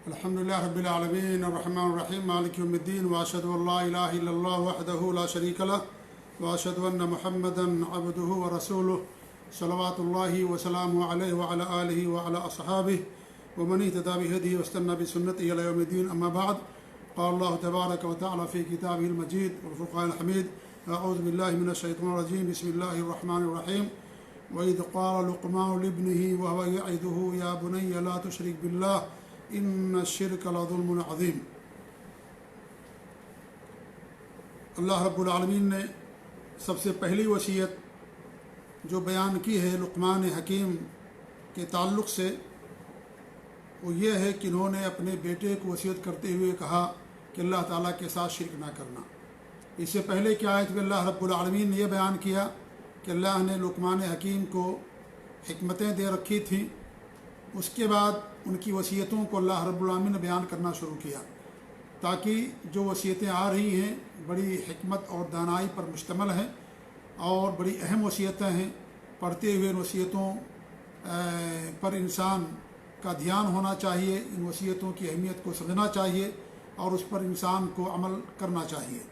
الحمدللہ رب العالمین الرحمن الرحیم مالک یوم الدین واشهد ان لا الہ الا اللہ وحدہ لا شریک لہ واشهد ان محمدا عبدہ ورسولہ صلوات اللہ وسلامہ علیہ وعلی آلہ وعلی اصحابہ ومن اهتدى بهدیہ واستنى بسنتہ الی یوم الدین اما بعد قال اللہ تبارک وتعالی فی کتابہ المجید والفرقان الحمید اعوذ باللہ من الشیطان الرجیم بسم اللہ الرحمن الرحیم وَإِذْ قَالَ لُقْمَانُ لِابْنِهِ وَهُوَ يَعِظُهُ يَا بُنَيَّ لَا تُشْرِكْ بِاللَّهِ إِنَّ الشِّرْكَ لَظُلْمٌ عَظِيمٌ۔ اللہ رب العالمین نے سب سے پہلی وصیت جو بیان کی ہے لقمان حکیم کے تعلق سے وہ یہ ہے کہ انہوں نے اپنے بیٹے کو وصیت کرتے ہوئے کہا کہ اللہ تعالیٰ کے ساتھ شرک نہ کرنا۔ اس سے پہلے کی آیت میں اللہ رب العالمین نے یہ بیان کیا کہ اللہ نے لقمان حکیم کو حکمتیں دے رکھی تھیں، اس کے بعد ان کی وصیتوں کو اللہ رب العالمین نے بیان کرنا شروع کیا تاکہ جو وصیتیں آ رہی ہیں بڑی حکمت اور دانائی پر مشتمل ہیں اور بڑی اہم وصیتیں ہیں۔ پڑھتے ہوئے ان وصیتوں پر انسان کا دھیان ہونا چاہیے، ان وصیتوں کی اہمیت کو سمجھنا چاہیے اور اس پر انسان کو عمل کرنا چاہیے۔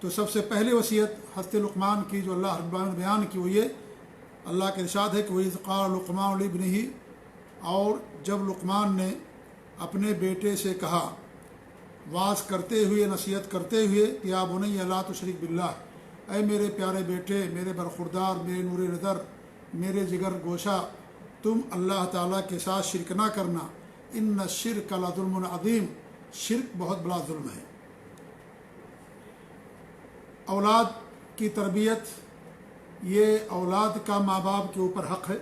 تو سب سے پہلے وصیت حضرت لقمان کی جو اللہ رب العالمین نے بیان کی وہ یہ اللہ کے ارشاد ہے کہ وَإِذْ قَالَ لُقْمَانُ لِابْنِهِ، اور جب لقمان نے اپنے بیٹے سے کہا واعظ کرتے ہوئے نصیحت کرتے ہوئے کہ یا بنی لا تشرک باللہ، اے میرے پیارے بیٹے، میرے برخوردار، میرے نور نظر، میرے جگر گوشہ، تم اللہ تعالیٰ کے ساتھ شرک نہ کرنا، ان الشرک لظلم عظیم، شرک بہت بڑا ظلم ہے۔ اولاد کی تربیت یہ اولاد کا ماں باپ کے اوپر حق ہے،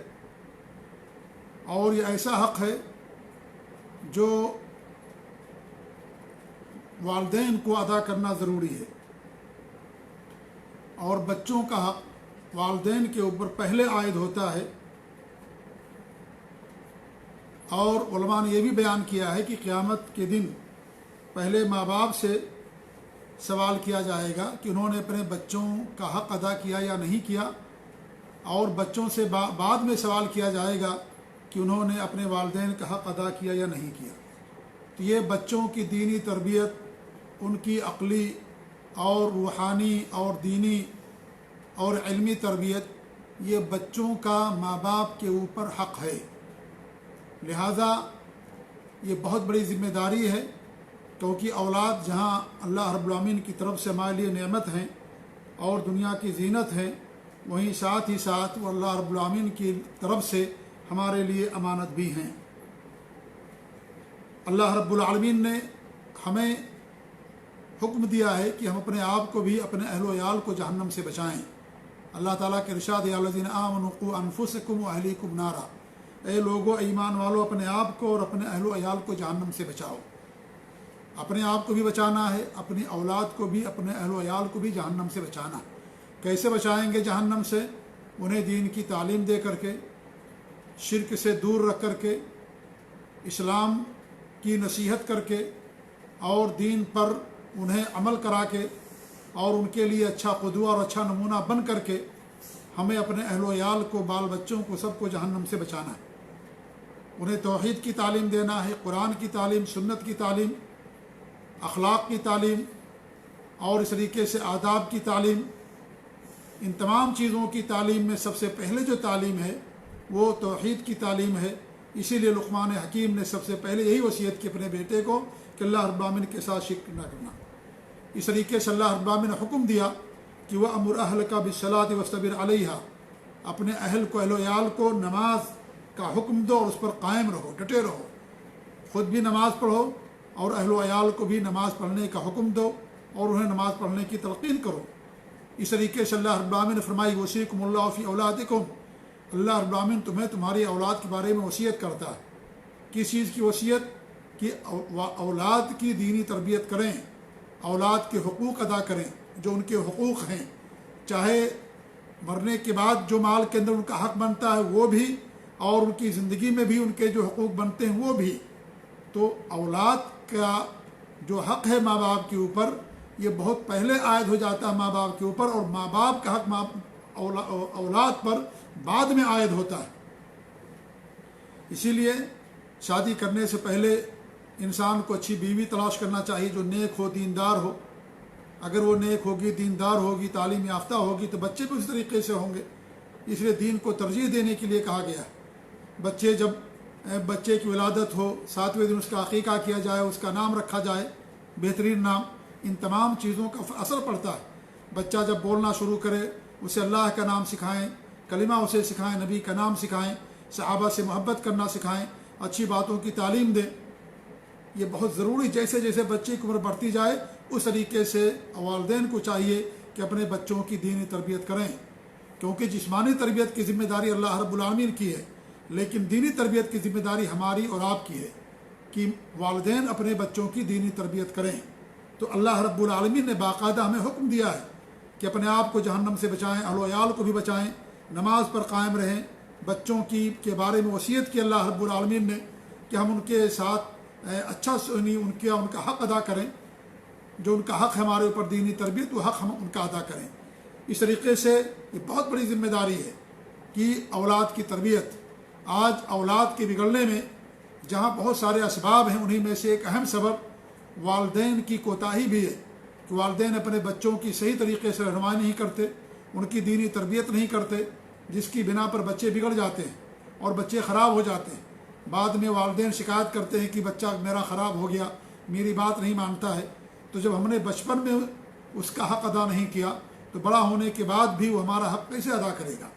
اور یہ ایسا حق ہے جو والدین کو ادا کرنا ضروری ہے، اور بچوں کا حق والدین کے اوپر پہلے عائد ہوتا ہے۔ اور علماء نے یہ بھی بیان کیا ہے کہ قیامت کے دن پہلے ماں باپ سے سوال کیا جائے گا کہ انہوں نے اپنے بچوں کا حق ادا کیا یا نہیں کیا، اور بچوں سے بعد میں سوال کیا جائے گا کہ انہوں نے اپنے والدین کا حق ادا کیا یا نہیں کیا۔ تو یہ بچوں کی دینی تربیت، ان کی عقلی اور روحانی اور دینی اور علمی تربیت یہ بچوں کا ماں باپ کے اوپر حق ہے، لہذا یہ بہت بڑی ذمہ داری ہے، کیونکہ اولاد جہاں اللہ رب العالمین کی طرف سے ہمارے لیے نعمت ہیں اور دنیا کی زینت ہیں، وہیں ساتھ ہی ساتھ وہ اللہ رب العالمین کی طرف سے ہمارے لیے امانت بھی ہیں۔ اللہ رب العالمین نے ہمیں حکم دیا ہے کہ ہم اپنے آپ کو بھی اپنے اہل و عیال کو جہنم سے بچائیں۔ اللہ تعالیٰ کے ارشاد یا الذین آمنوا قوا انفسکم واہلیکم نارا، اے لوگو، ایمان والو، اپنے آپ کو اور اپنے اہل و عیال کو جہنم سے بچاؤ۔ اپنے آپ کو بھی بچانا ہے، اپنی اولاد کو بھی، اپنے اہل و عیال کو بھی جہنم سے بچانا۔ کیسے بچائیں گے جہنم سے؟ انہیں دین کی تعلیم دے کر کے، شرک سے دور رکھ کر کے، اسلام کی نصیحت کر کے، اور دین پر انہیں عمل کرا کے، اور ان کے لیے اچھا قدوہ اور اچھا نمونہ بن کر کے ہمیں اپنے اہل و عیال کو، بال بچوں کو، سب کو جہنم سے بچانا ہے۔ انہیں توحید کی تعلیم دینا ہے، قرآن کی تعلیم، سنت کی تعلیم، اخلاق کی تعلیم، اور اس طریقے سے آداب کی تعلیم۔ ان تمام چیزوں کی تعلیم میں سب سے پہلے جو تعلیم ہے وہ توحید کی تعلیم ہے۔ اسی لیے لقمان حکیم نے سب سے پہلے یہی وصیت کی اپنے بیٹے کو کہ اللہ رب العالمین کے ساتھ شرک نہ کرنا۔ اس طریقے سے اللہ رب العالمین نے حکم دیا کہ وَأْمُرْ أَهْلَكَ بِالصَّلَاةِ وَاسْتَبِرْ عَلَيْهَا، اپنے اہل کو، اہل و عیال کو نماز کا حکم دو اور اس پر قائم رہو، ڈٹے رہو۔ خود بھی نماز پڑھو اور اہل و عیال کو بھی نماز پڑھنے کا حکم دو اور انہیں نماز پڑھنے کی تلقین کرو۔ اس طریقے سے اللہ رب العالمین نے فرمائی وصیکم اللہ فی اولادکم، اللہ رب العالمین تمہیں تمہاری اولاد کے بارے میں وصیت کرتا ہے۔ کس چیز کی وصیت؟ کہ اولاد کی دینی تربیت کریں، اولاد کے حقوق ادا کریں، جو ان کے حقوق ہیں، چاہے مرنے کے بعد جو مال کے اندر ان کا حق بنتا ہے وہ بھی، اور ان کی زندگی میں بھی ان کے جو حقوق بنتے ہیں وہ بھی۔ تو اولاد کا جو حق ہے ماں باپ کے اوپر یہ بہت پہلے عائد ہو جاتا ہے ماں باپ کے اوپر، اور ماں باپ کا حق اولاد پر بعد میں عائد ہوتا ہے۔ اسی لیے شادی کرنے سے پہلے انسان کو اچھی بیوی تلاش کرنا چاہیے جو نیک ہو، دیندار ہو۔ اگر وہ نیک ہوگی، دیندار ہوگی، تعلیم یافتہ ہوگی تو بچے بھی اس طریقے سے ہوں گے۔ اس لیے دین کو ترجیح دینے کے لیے کہا گیا ہے۔ جب بچے کی ولادت ہو، 7ویں دن اس کا عقیقہ کیا جائے، اس کا نام رکھا جائے، بہترین نام، ان تمام چیزوں کا اثر پڑتا ہے۔ بچہ جب بولنا شروع کرے اسے اللہ کا نام سکھائیں، کلمہ اسے سکھائیں، نبی کا نام سکھائیں، صحابہ سے محبت کرنا سکھائیں، اچھی باتوں کی تعلیم دیں۔ یہ بہت ضروری، جیسے جیسے بچے کی عمر بڑھتی جائے اس طریقے سے والدین کو چاہیے کہ اپنے بچوں کی دینی تربیت کریں، کیونکہ جسمانی تربیت کی ذمہ داری اللہ رب العالمین کی ہے، لیکن دینی تربیت کی ذمہ داری ہماری اور آپ کی ہے کہ والدین اپنے بچوں کی دینی تربیت کریں۔ تو اللہ رب العالمین نے باقاعدہ ہمیں حکم دیا ہے کہ اپنے آپ کو جہنم سے بچائیں، اہل و عیال کو بھی بچائیں، نماز پر قائم رہیں۔ بچوں کے بارے میں وصیت کی اللہ رب العالمین نے کہ ہم ان کے ساتھ اچھا ان کا حق ادا کریں، جو ان کا حق ہے ہمارے اوپر دینی تربیت، وہ حق ہم ان کا ادا کریں۔ اس طریقے سے یہ بہت بڑی ذمہ داری ہے کہ اولاد کی تربیت۔ آج اولاد کے بگڑنے میں جہاں بہت سارے اسباب ہیں، انہی میں سے ایک اہم سبب والدین کی کوتاہی بھی ہے کہ والدین اپنے بچوں کی صحیح طریقے سے رہنمائی نہیں کرتے، ان کی دینی تربیت نہیں کرتے، جس کی بنا پر بچے بگڑ جاتے ہیں اور بچے خراب ہو جاتے ہیں۔ بعد میں والدین شکایت کرتے ہیں کہ بچہ میرا خراب ہو گیا، میری بات نہیں مانتا ہے۔ تو جب ہم نے بچپن میں اس کا حق ادا نہیں کیا تو بڑا ہونے کے بعد بھی وہ ہمارا حق کیسے ادا کرے گا؟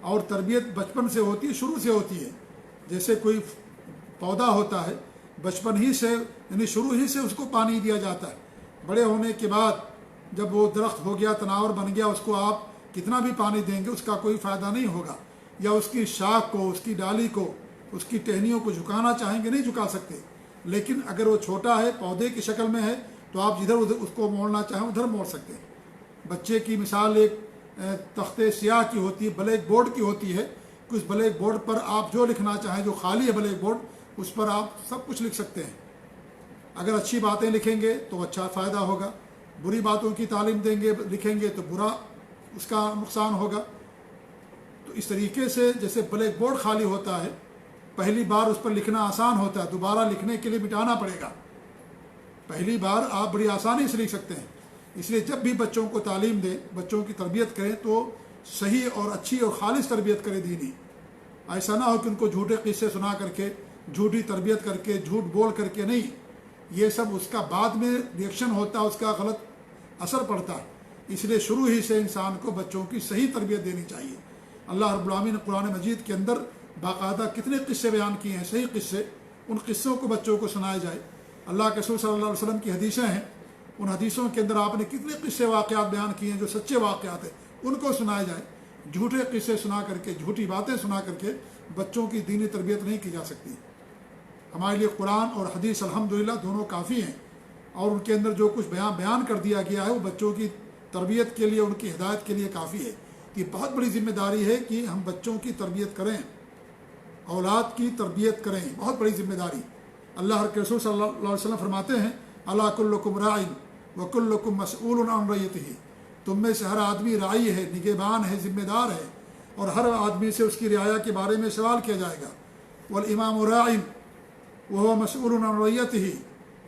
اور تربیت بچپن سے ہوتی ہے، شروع سے ہوتی ہے۔ جیسے کوئی پودا ہوتا ہے، بچپن ہی سے یعنی شروع ہی سے اس کو پانی دیا جاتا ہے۔ بڑے ہونے کے بعد جب وہ درخت ہو گیا، تناور بن گیا، اس کو آپ کتنا بھی پانی دیں گے اس کا کوئی فائدہ نہیں ہوگا، یا اس کی شاخ کو، اس کی ڈالی کو، اس کی ٹہنیوں کو جھکانا چاہیں گے نہیں جھکا سکتے۔ لیکن اگر وہ چھوٹا ہے، پودے کی شکل میں ہے، تو آپ جدھر ادھر اس کو موڑنا چاہیں ادھر موڑ سکتے ہیں۔ بچے کی مثال ایک تختے سیاہ کی ہوتی ہے، بلیک بورڈ کی ہوتی ہے کہ اس بلیک بورڈ پر آپ جو لکھنا چاہیں، جو خالی ہے بلیک بورڈ، اس پر آپ سب کچھ لکھ سکتے ہیں۔ اگر اچھی باتیں لکھیں گے تو اچھا فائدہ ہوگا، بری باتوں کی تعلیم دیں گے لکھیں گے تو برا اس کا نقصان ہوگا۔ تو اس طریقے سے جیسے بلیک بورڈ خالی ہوتا ہے، پہلی بار اس پر لکھنا آسان ہوتا ہے، دوبارہ لکھنے کے لیے مٹانا پڑے گا۔ پہلی بار آپ بڑی آسانی سے لکھ سکتے ہیں۔ اس لیے جب بھی بچوں کو تعلیم دیں، بچوں کی تربیت کریں تو صحیح اور اچھی اور خالص تربیت کریں دینی۔ ایسا نہ ہو کہ ان کو جھوٹے قصے سنا کر کے، جھوٹی تربیت کر کے، جھوٹ بول کر کے، نہیں، یہ سب اس کا بعد میں ریئیکشن ہوتا ہے، اس کا غلط اثر پڑتا ہے۔ اس لیے شروع ہی سے انسان کو بچوں کی صحیح تربیت دینی چاہیے۔ اللہ رب العالمین نے قرآن مجید کے اندر باقاعدہ کتنے قصے بیان کیے ہیں، صحیح قصے، ان قصوں کو بچوں کو سنایا جائے۔ اللہ کے رسول صلی اللہ علیہ وسلم کی حدیثیں ہیں، ان حدیثوں کے اندر آپ نے کتنے قصے واقعات بیان کیے ہیں جو سچے واقعات ہیں، ان کو سنایا جائے۔ جھوٹے قصے سنا کر کے، جھوٹی باتیں سنا کر کے بچوں کی دینی تربیت نہیں کی جا سکتی۔ ہمارے لیے قرآن اور حدیث الحمدللہ دونوں کافی ہیں، اور ان کے اندر جو کچھ بیان کر دیا گیا ہے وہ بچوں کی تربیت کے لیے، ان کی ہدایت کے لیے کافی ہے۔ یہ بہت بڑی ذمہ داری ہے کہ ہم بچوں کی تربیت کریں، اولاد کی تربیت کریں، بہت بڑی ذمہ داری۔ اللہ کے رسول صلی اللہ علیہ وسلم فرماتے ہیں، الا کلکم راع وکلکم مسئول عن رعیتہ، تم میں سے ہر آدمی راعی ہے، نگہبان ہے، ذمہ دار ہے، اور ہر آدمی سے اس کی رعایا کے بارے میں سوال کیا جائے گا۔ والامام راع وهو مسئول عن رعیتہ،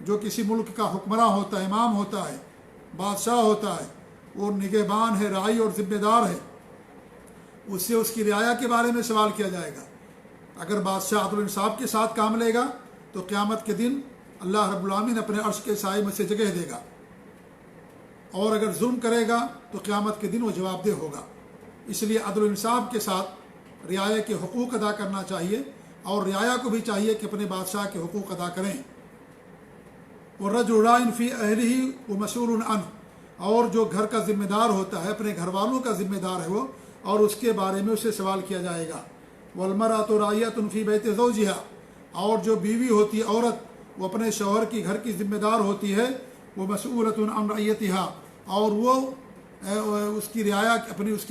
جو کسی ملک کا حکمراں ہوتا ہے، امام ہوتا ہے، بادشاہ ہوتا ہے، وہ نگہبان ہے، راعی اور ذمہ دار ہے، اس سے اس کی رعایا کے بارے میں سوال کیا جائے گا۔ اگر بادشاہ عدل و انصاف کے ساتھ کام لے گا تو قیامت کے دن اللہ رب العالمین اپنے عرش کے سائے میں سے جگہ دے گا، اور اگر ظلم کرے گا تو قیامت کے دن وہ جواب دہ ہوگا۔ اس لیے عدل و انصاف کے ساتھ رعایا کے حقوق ادا کرنا چاہیے، اور رعایا کو بھی چاہیے کہ اپنے بادشاہ کے حقوق ادا کریں۔ وَالرَّجُلُ رَاعٍ فِي أَهْلِهِ وَمَسْئُولٌ عَنْهُ، اور جو گھر کا ذمہ دار ہوتا ہے، اپنے گھر والوں کا ذمہ دار ہے وہ، اور اس کے بارے میں اسے سوال کیا جائے گا۔ وَالْمَرْأَةُ رَاعِيَةٌ فِي بَيْتِ زَوْجِهَا، اور جو بیوی ہوتی ہے، عورت، وہ اپنے شوہر کی گھر کی ذمہ دار ہوتی ہے۔ وَمَسْئُولَةٌ عَنْ رَعِيَّتِهَا، اور وہ اس کی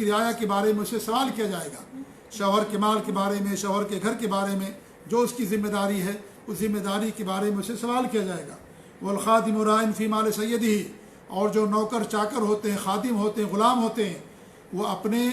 رعایا کے بارے میں اسے سوال کیا جائے گا۔ شوہر کے مال کے بارے میں، شوہر کے گھر کے بارے میں، جو اس کی ذمہ داری ہے، اس ذمہ داری کے بارے میں اسے سوال کیا جائے گا۔ والخادم راع فی مال سیدہ، اور جو نوکر چاکر ہوتے ہیں، خادم ہوتے ہیں، غلام ہوتے ہیں، وہ اپنے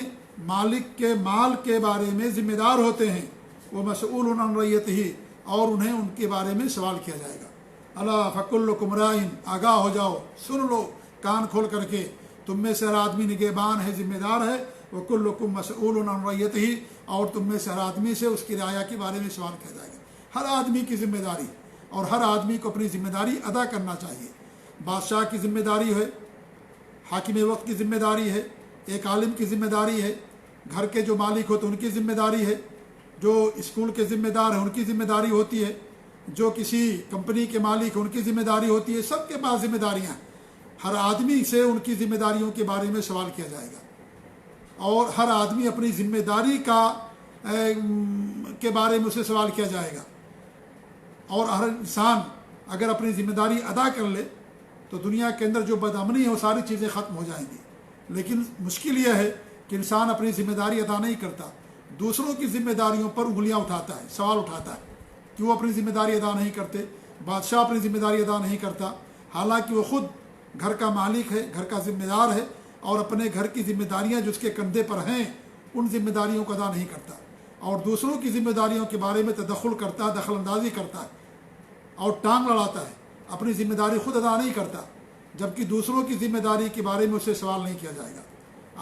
مالک کے مال کے بارے میں ذمہ دار ہوتے ہیں۔ وہ مسئول عن رعیتہ، اور انہیں ان کے بارے میں سوال کیا جائے گا۔ اللہ فکلکم رائن، آگاہ ہو جاؤ، سن لو کان کھول کر کے، تم میں سے ہر آدمی نگہبان ہے، ذمہ دار ہے، وکلکم مسئول عن رعیتہ، اور تم میں سے ہر آدمی سے اس کی رعایا کے بارے میں سوال کیا جائے گا۔ ہر آدمی کی ذمہ داری، اور ہر آدمی کو اپنی ذمہ داری ادا کرنا چاہیے۔ بادشاہ کی ذمہ داری ہے، حاکم وقت کی ذمہ داری ہے، ایک عالم کی ذمہ داری ہے، گھر کے جو مالک ہوتے ہیں ان کی ذمہ داری ہے، جو اسکول کے ذمہ دار ہیں ان کی ذمہ داری ہوتی ہے، جو کسی کمپنی کے مالک ہیں ان کی ذمہ داری ہوتی ہے۔ سب کے پاس ذمہ داریاں ہیں۔ ہر آدمی سے ان کی ذمہ داریوں کے بارے میں سوال کیا جائے گا، اور ہر آدمی اپنی ذمہ داری کے بارے میں اسے سوال کیا جائے گا۔ اور ہر انسان اگر اپنی ذمہ داری ادا کر لے تو دنیا کے اندر جو بدامنی ہے وہ ساری چیزیں ختم ہو جائیں گی۔ لیکن مشکل یہ ہے کہ انسان اپنی ذمہ داری ادا نہیں کرتا، دوسروں کی ذمہ داریوں پر انگلیاں اٹھاتا ہے، سوال اٹھاتا ہے کہ وہ اپنی ذمہ داری ادا نہیں کرتے۔ بادشاہ اپنی ذمہ داری ادا نہیں کرتا، حالانکہ وہ خود گھر کا مالک ہے، گھر کا ذمہ دار ہے، اور اپنے گھر کی ذمہ داریاں جو اس کے کندھے پر ہیں ان ذمہ داریوں کو ادا نہیں کرتا، اور دوسروں کی ذمہ داریوں کے بارے میں تدخل کرتا ہے، دخل اندازی کرتا ہے اور ٹانگ لڑاتا ہے، اپنی ذمہ داری خود ادا نہیں کرتا، جبکہ دوسروں کی ذمہ داری کے بارے میں اسے سوال نہیں کیا جائے گا۔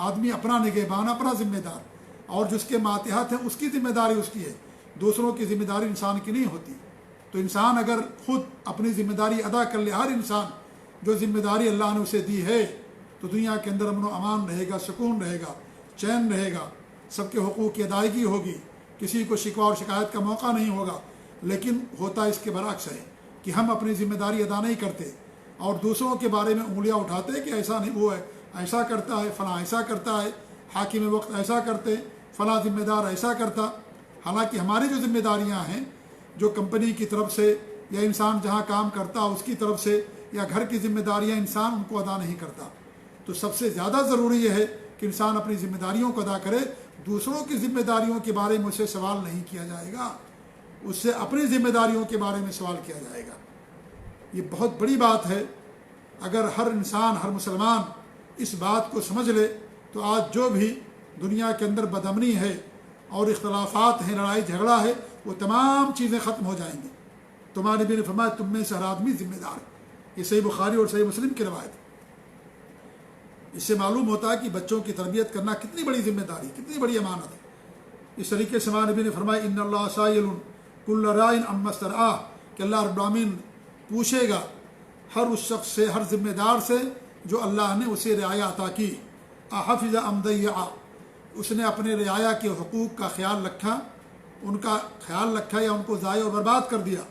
آدمی اپنا نگہبان، اپنا ذمہ دار، اور جس کے ماتحت ہیں اس کی ذمہ داری اس کی ہے، دوسروں کی ذمہ داری انسان کی نہیں ہوتی۔ تو انسان اگر خود اپنی ذمہ داری ادا کر لے، ہر انسان جو ذمہ داری اللہ نے اسے دی ہے، تو دنیا کے اندر امن و امان رہے گا، سکون رہے گا، چین رہے گا، سب کے حقوق کی ادائیگی ہوگی، کسی کو شکوہ اور شکایت کا موقع نہیں ہوگا۔ لیکن ہوتا اس کے برعکس ہے کہ ہم اپنی ذمہ داری ادا نہیں کرتے اور دوسروں کے بارے میں انگلیاں اٹھاتے کہ ایسا نہیں، وہ ہے ایسا کرتا ہے، فلاں ایسا کرتا ہے، حاکم وقت ایسا کرتے، فلاں ذمہ دار ایسا کرتا۔ حالانکہ ہماری جو ذمہ داریاں ہیں، جو کمپنی کی طرف سے یا انسان جہاں کام کرتا اس کی طرف سے، یا گھر کی ذمہ داریاں، انسان ان کو ادا نہیں کرتا۔ تو سب سے زیادہ ضروری یہ ہے کہ انسان اپنی ذمہ داریوں کو ادا کرے، دوسروں کی ذمہ داریوں کے بارے میں اسے سوال نہیں کیا جائے گا، اس سے اپنی ذمہ داریوں کے بارے میں سوال کیا جائے گا۔ یہ بہت بڑی بات ہے۔ اگر ہر انسان، ہر مسلمان اس بات کو سمجھ لے تو آج جو بھی دنیا کے اندر بدامنی ہے اور اختلافات ہیں، لڑائی جھگڑا ہے، وہ تمام چیزیں ختم ہو جائیں گی۔ تمہارے نبی نے فرمایا تم میں سے ہر آدمی ذمہ دار ہے۔ یہ صحیح بخاری اور صحیح مسلم کی روایت ہے۔ اس سے معلوم ہوتا ہے کہ بچوں کی تربیت کرنا کتنی بڑی ذمہ داری، کتنی بڑی امانت ہے۔ اس طریقے سے ہمارے نبی نے فرمایا ان اللہ سائل کل رائن عما استرعاہ، کہ اللہ رب العالمین پوچھے گا ہر اس شخص سے، ہر ذمہ دار سے جو اللہ نے اسے رعایا عطا کی، احفظ ام ضیع، اس نے اپنے رعایا کے حقوق کا خیال رکھا، ان کا خیال رکھا یا ان کو ضائع و برباد کر دیا۔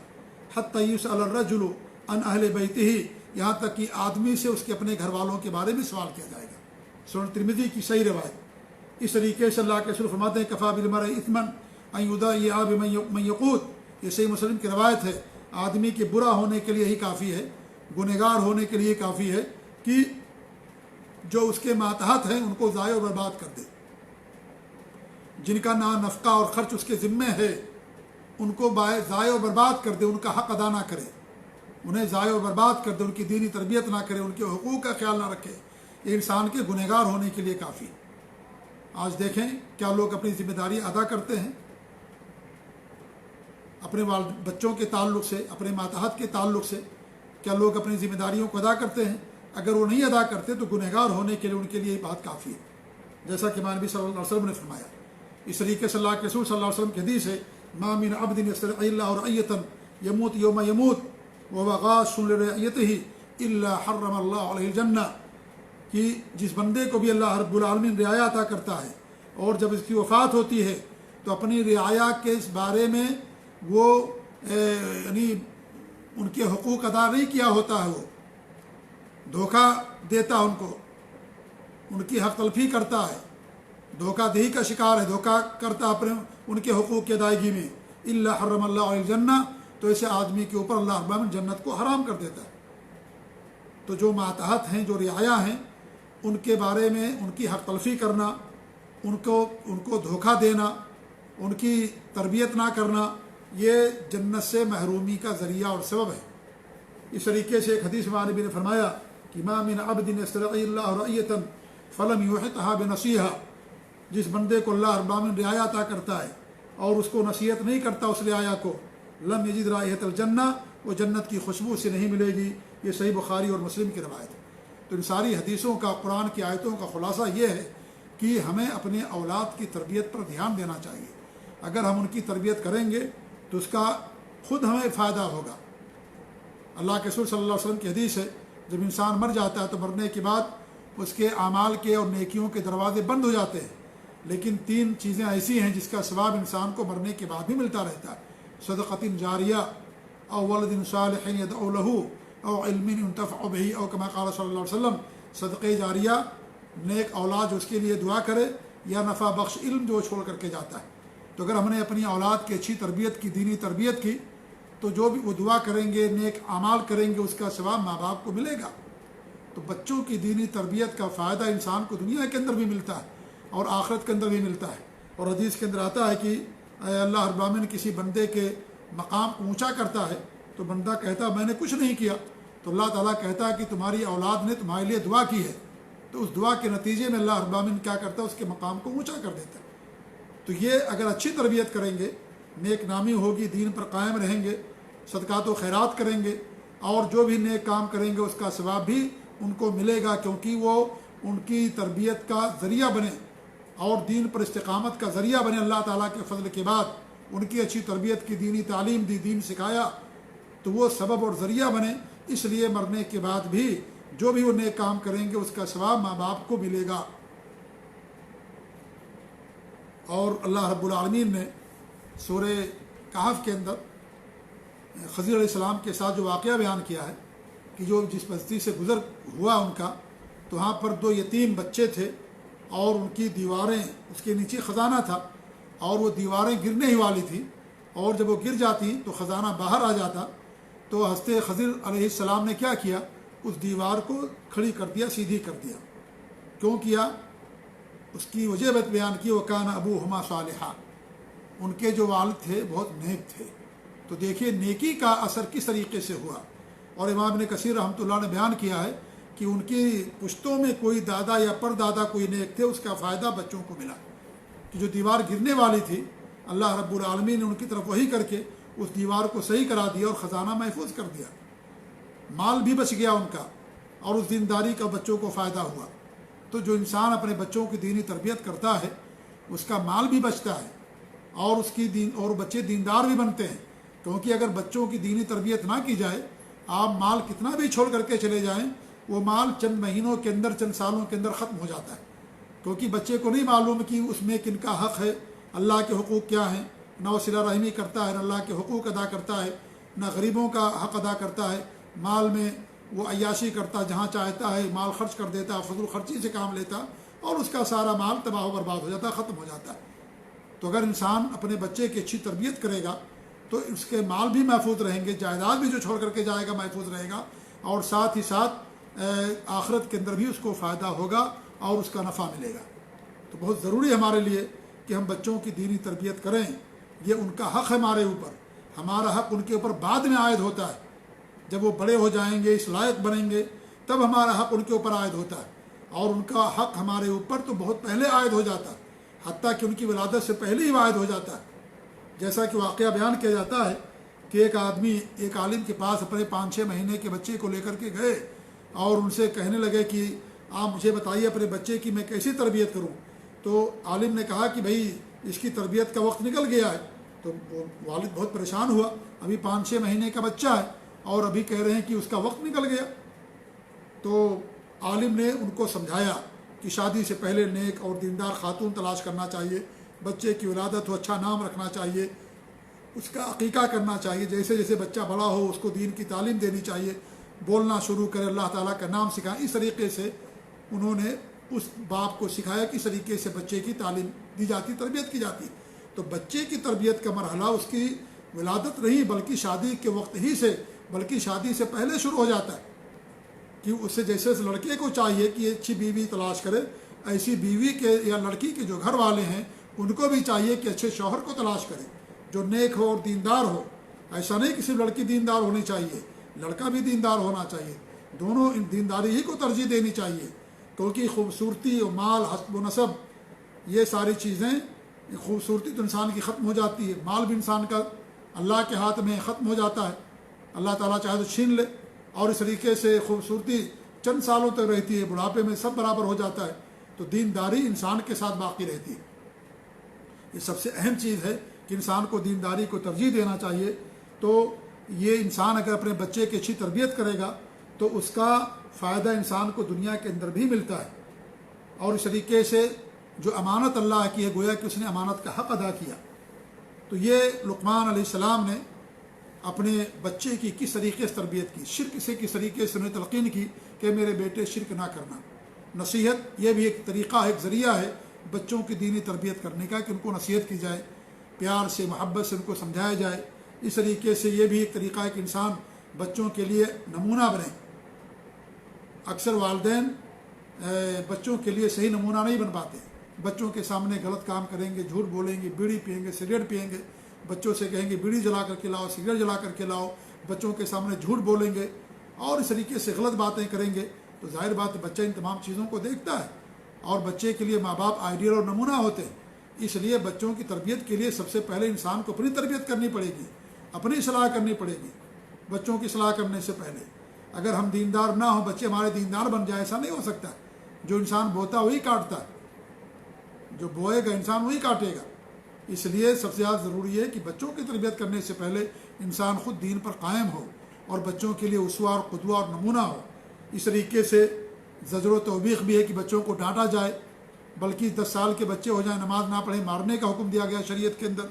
حتی یسأل الرجل عن اہل بیتہ، یہاں تک کہ آدمی سے اس کے اپنے گھر والوں کے بارے میں سوال کیا جائے گا۔ سنن ترمذی کی صحیح روایت۔ اس طریقے سے اللہ کے رسول فرماتے ہیں کفا بالمرء اثما ان یضیع بمن یقوت، یہ صحیح مسلم کی روایت ہے۔ آدمی کے برا ہونے کے لیے ہی کافی ہے، گنہگار ہونے کے لیے کافی ہے کہ جو اس کے ماتحت ہیں ان کو ضائع و برباد کر دے، جن کا نہ نفقہ اور خرچ اس کے ذمے ہے ان کو ضائع و برباد کر دے، ان کا حق ادا نہ کرے، انہیں ضائع و برباد کر دے، ان کی دینی تربیت نہ کرے، ان کے حقوق کا خیال نہ رکھے، یہ انسان کے گنہگار ہونے کے لیے کافی ہے۔ آج دیکھیں کیا لوگ اپنی ذمہ داری ادا کرتے ہیں، اپنے بچوں کے تعلق سے، اپنے ماتحت کے تعلق سے کیا لوگ اپنی ذمہ داریوں کو ادا کرتے ہیں؟ اگر وہ نہیں ادا کرتے تو گنہگار ہونے کے لیے ان کے لیے یہ بات کافی ہے، جیسا کہ ہمارے نبی صلی اللہ علیہ وسلم نے فرمایا۔ اس طریقے سے اللہ کے رسول صلی اللہ علیہ وسلم کی حدیث ہے ما من عبد یسترعی اللہ رعیۃ یموت یوم یموت وهو غاش لرعیتہ الا حرم اللہ علیہ الجنہ، کہ جس بندے کو بھی اللہ رب العالمین رعایا عطا کرتا ہے اور جب اس کی وفات ہوتی ہے تو اپنی رعایا کے اس بارے میں وہ یعنی ان کے حقوق ادا نہیں کیا ہوتا ہے، وہ دھوکہ دیتا ان کو، ان کی حق تلفی کرتا ہے، دھوکہ دہی کا شکار ہے، دھوکہ کرتا اپنے ان کے حقوق کی ادائیگی میں، الا حرم اللہ علیہ الجنہ، تو ایسے آدمی کے اوپر اللہ رب العالمین جنت کو حرام کر دیتا ہے۔ تو جو ماتحت ہیں، جو رعایا ہیں، ان کے بارے میں ان کی حق تلفی کرنا، ان کو دھوکہ دینا، ان کی تربیت نہ کرنا، یہ جنت سے محرومی کا ذریعہ اور سبب ہے۔ اس طریقے سے ایک حدیث میں نبی نے فرمایا کہ ما من عبد یسترعی اللہ رعیۃ فلم یحطها بنصیحہ، جس بندے کو اللہ رب العالمین رعایا عطا کرتا ہے اور اس کو نصیحت نہیں کرتا اس رعایا کو، لم یجد رائحۃ الجنہ، وہ جنت کی خوشبو سے نہیں ملے گی۔ یہ صحیح بخاری اور مسلم کی روایت ہے۔ تو ان ساری حدیثوں کا، قرآن کی آیتوں کا خلاصہ یہ ہے کہ ہمیں اپنے اولاد کی تربیت پر دھیان دینا چاہیے۔ اگر ہم ان کی تربیت کریں گے تو اس کا خود ہمیں فائدہ ہوگا۔ اللہ کے رسول صلی اللہ علیہ وسلم کی حدیث ہے، جب انسان مر جاتا ہے تو مرنے کے بعد اس کے اعمال کے اور نیکیوں کے دروازے بند ہو جاتے ہیں، لیکن 3 چیزیں ایسی ہیں جس کا ثواب انسان کو مرنے کے بعد بھی ملتا رہتا ہے: صدقۃ جاریہ، او ولد صالح یدعو لہ، او علم ينتفع به، او کما قال صلی اللہ علیہ وسلم، صدقہ جاریہ، نیک اولاد جو اس کے لیے دعا کرے، یا نفع بخش علم جو چھوڑ کر کے جاتا ہے۔ تو اگر ہم نے اپنی اولاد کی اچھی تربیت کی، دینی تربیت کی، تو جو بھی وہ دعا کریں گے، نیک اعمال کریں گے، اس کا ثواب ماں باپ کو ملے گا۔ تو بچوں کی دینی تربیت کا فائدہ انسان کو دنیا کے اندر بھی ملتا ہے اور آخرت کے اندر بھی ملتا ہے۔ اور حدیث کے اندر آتا ہے کہ اللہ رب العالمین کسی بندے کے مقام اونچا کرتا ہے تو بندہ کہتا ہے میں نے کچھ نہیں کیا، تو اللہ تعالیٰ کہتا ہے کہ تمہاری اولاد نے تمہارے لیے دعا کی ہے، تو اس دعا کے نتیجے میں اللہ رب العالمین کیا کرتا ہے، اس کے مقام کو اونچا کر دیتا ہے۔ تو یہ اگر اچھی تربیت کریں گے، نیک نامی ہوگی، دین پر قائم رہیں گے، صدقات و خیرات کریں گے، اور جو بھی نیک کام کریں گے اس کا ثواب بھی ان کو ملے گا، کیونکہ وہ ان کی تربیت کا ذریعہ بنے اور دین پر استقامت کا ذریعہ بنے۔ اللہ تعالیٰ کے فضل کے بعد ان کی اچھی تربیت کی، دینی تعلیم دی، دین سکھایا، تو وہ سبب اور ذریعہ بنے۔ اس لیے مرنے کے بعد بھی جو بھی وہ نیک کام کریں گے اس کا ثواب ماں باپ کو ملے گا۔ اور اللہ رب العالمین نے سورہ کہف کے اندر خضر علیہ السلام کے ساتھ جو واقعہ بیان کیا ہے کہ جو جس بستی سے گزر ہوا ان کا، تو وہاں پر 2 یتیم بچے تھے اور ان کی دیواریں، اس کے نیچے خزانہ تھا اور وہ دیواریں گرنے ہی والی تھیں، اور جب وہ گر جاتی تو خزانہ باہر آ جاتا، تو حضرت خضر علیہ السلام نے کیا کیا، اس دیوار کو کھڑی کر دیا، سیدھی کر دیا۔ کیوں کیا؟ اس کی وجہ بیان کی، وَكَانَ أَبُوهُمَا صَالِحًا، ان کے جو والد تھے بہت نیک تھے۔ تو دیکھیے نیکی کا اثر کس طریقے سے ہوا۔ اور امام ابن کثیر رحمۃ اللہ نے بیان کیا ہے کہ ان کی پشتوں میں کوئی دادا یا پردادا کوئی نیک تھے، اس کا فائدہ بچوں کو ملا، کہ جو دیوار گرنے والی تھی اللہ رب العالمین نے ان کی طرف وحی کر کے اس دیوار کو صحیح کرا دیا اور خزانہ محفوظ کر دیا، مال بھی بچ گیا ان کا، اور اس دینداری کا بچوں کو فائدہ ہوا۔ تو جو انسان اپنے بچوں کی دینی تربیت کرتا ہے اس کا مال بھی بچتا ہے، اور اس کی اور بچے دیندار بھی بنتے ہیں، کیونکہ اگر بچوں کی دینی تربیت نہ کی جائے، آپ مال کتنا بھی چھوڑ کر کے چلے جائیں، وہ مال چند مہینوں کے اندر، چند سالوں کے اندر ختم ہو جاتا ہے، کیونکہ بچے کو نہیں معلوم کہ اس میں کن کا حق ہے، اللہ کے حقوق کیا ہیں، نہ وہ صلہ رحمی کرتا ہے، نہ اللہ کے حقوق ادا کرتا ہے، نہ غریبوں کا حق ادا کرتا ہے، مال میں وہ عیاشی کرتا، جہاں چاہتا ہے مال خرچ کر دیتا، فضول خرچی سے کام لیتا، اور اس کا سارا مال تباہ و برباد ہو جاتا، ختم ہو جاتا ہے۔ تو اگر انسان اپنے بچے کی اچھی تربیت کرے گا تو اس کے مال بھی محفوظ رہیں گے، جائیداد بھی جو چھوڑ کر کے جائے گا محفوظ رہے گا، اور ساتھ ہی ساتھ آخرت کے اندر بھی اس کو فائدہ ہوگا اور اس کا نفع ملے گا۔ تو بہت ضروری ہے ہمارے لیے کہ ہم بچوں کی دینی تربیت کریں، یہ ان کا حق ہے ہمارے اوپر، ہمارا حق ان کے اوپر بعد میں عائد ہوتا ہے، جب وہ بڑے ہو جائیں گے، اس لائق بنیں گے، تب ہمارا حق ان کے اوپر عائد ہوتا ہے، اور ان کا حق ہمارے اوپر تو بہت پہلے عائد ہو جاتا ہے، حتیٰ کہ ان کی ولادت سے پہلے ہی عائد ہو جاتا ہے۔ جیسا کہ واقعہ بیان کیا جاتا ہے کہ ایک آدمی ایک عالم کے پاس اپنے 5-6 مہینے کے بچے کو لے کر کے گئے اور ان سے کہنے لگے کہ آپ مجھے بتائیے اپنے بچے کی میں کیسی تربیت کروں۔ تو عالم نے کہا کہ بھائی اس کی تربیت کا وقت نکل گیا ہے۔ تو والد بہت پریشان ہوا، ابھی 5-6 مہینے کا بچہ ہے اور ابھی کہہ رہے ہیں کہ اس کا وقت نکل گیا۔ تو عالم نے ان کو سمجھایا کہ شادی سے پہلے نیک اور دیندار خاتون تلاش کرنا چاہیے، بچے کی ولادت ہو اچھا نام رکھنا چاہیے، اس کا عقیقہ کرنا چاہیے، جیسے جیسے بچہ بڑا ہو اس کو دین کی تعلیم دینی چاہیے، بولنا شروع کرے، اللہ تعالیٰ کا نام سکھائیں۔ اس طریقے سے انہوں نے اس باپ کو سکھایا کس طریقے سے بچے کی تعلیم دی جاتی، تربیت کی جاتی۔ تو بچے کی تربیت کا مرحلہ اس کی ولادت نہیں بلکہ شادی کے وقت ہی سے، بلکہ شادی سے پہلے شروع ہو جاتا ہے، کہ اس سے جیسے لڑکے کو چاہیے کہ اچھی بیوی تلاش کرے، ایسی بیوی کے یا لڑکی کے جو گھر والے ہیں ان کو بھی چاہیے کہ اچھے شوہر کو تلاش کرے جو نیک ہو اور دیندار ہو۔ ایسا نہیں کہ صرف لڑکی دیندار ہونی چاہیے، لڑکا بھی دیندار ہونا چاہیے، دونوں ان دینداری ہی کو ترجیح دینی چاہیے، کیونکہ خوبصورتی و مال، حسب و نسب، یہ ساری چیزیں، خوبصورتی تو انسان کی ختم ہو جاتی ہے، مال بھی انسان کا اللہ کے ہاتھ میں ختم ہو جاتا ہے، اللہ تعالیٰ چاہے تو چھین لے، اور اس طریقے سے خوبصورتی چند سالوں تک رہتی ہے، بڑھاپے میں سب برابر ہو جاتا ہے، تو دینداری انسان کے ساتھ باقی رہتی ہے۔ یہ سب سے اہم چیز ہے کہ انسان کو دینداری کو ترجیح دینا چاہیے۔ تو یہ انسان اگر اپنے بچے کی اچھی تربیت کرے گا تو اس کا فائدہ انسان کو دنیا کے اندر بھی ملتا ہے، اور اس طریقے سے جو امانت اللہ کی ہے گویا کہ اس نے امانت کا حق ادا کیا۔ تو یہ لقمان علیہ السلام نے اپنے بچے کی کس طریقے سے تربیت کی، شرک سے کس طریقے سے انہیں تلقین کی کہ میرے بیٹے شرک نہ کرنا۔ نصیحت یہ بھی ایک طریقہ ہے، ایک ذریعہ ہے بچوں کی دینی تربیت کرنے کا، کہ ان کو نصیحت کی جائے، پیار سے محبت سے ان کو سمجھایا جائے۔ اس طریقے سے یہ بھی ایک طریقہ ہے کہ انسان بچوں کے لیے نمونہ بنے۔ اکثر والدین بچوں کے لیے صحیح نمونہ نہیں بن پاتے، بچوں کے سامنے غلط کام کریں گے، جھوٹ بولیں گے، بیڑی پئیں گے، سگریٹ پئیں گے، بچوں سے کہیں گے بیڑی جلا کر کے لاؤ، سگریٹ جلا کر کے لاؤ، بچوں کے سامنے جھوٹ بولیں گے اور اس طریقے سے غلط باتیں کریں گے، تو ظاہر بات ہے بچہ ان تمام چیزوں کو دیکھتا ہے، اور بچے کے لیے ماں باپ آئیڈیل اور نمونہ ہوتے ہیں۔ اس لیے بچوں کی تربیت کے لیے سب سے پہلے انسان کو اپنی تربیت کرنی پڑے گی، اپنی اصلاح کرنی پڑے گی بچوں کی اصلاح کرنے سے پہلے۔ اگر ہم دیندار نہ ہوں، بچے ہمارے دیندار بن جائے، ایسا نہیں ہو سکتا۔ جو انسان بوتا وہی کاٹتا ہے، جو بوئے گا انسان وہی کاٹے گا۔ اس لیے سب سے زیادہ ضروری ہے کہ بچوں کی تربیت کرنے سے پہلے انسان خود دین پر قائم ہو اور بچوں کے لیے اسوہ اور قدوہ اور نمونہ ہو۔ اس طریقے سے زجر و توبیخ بھی ہے کہ بچوں کو ڈانٹا جائے، بلکہ 10 سال کے بچے ہو جائیں نماز نہ پڑھیں، مارنے کا حکم دیا گیا شریعت کے اندر۔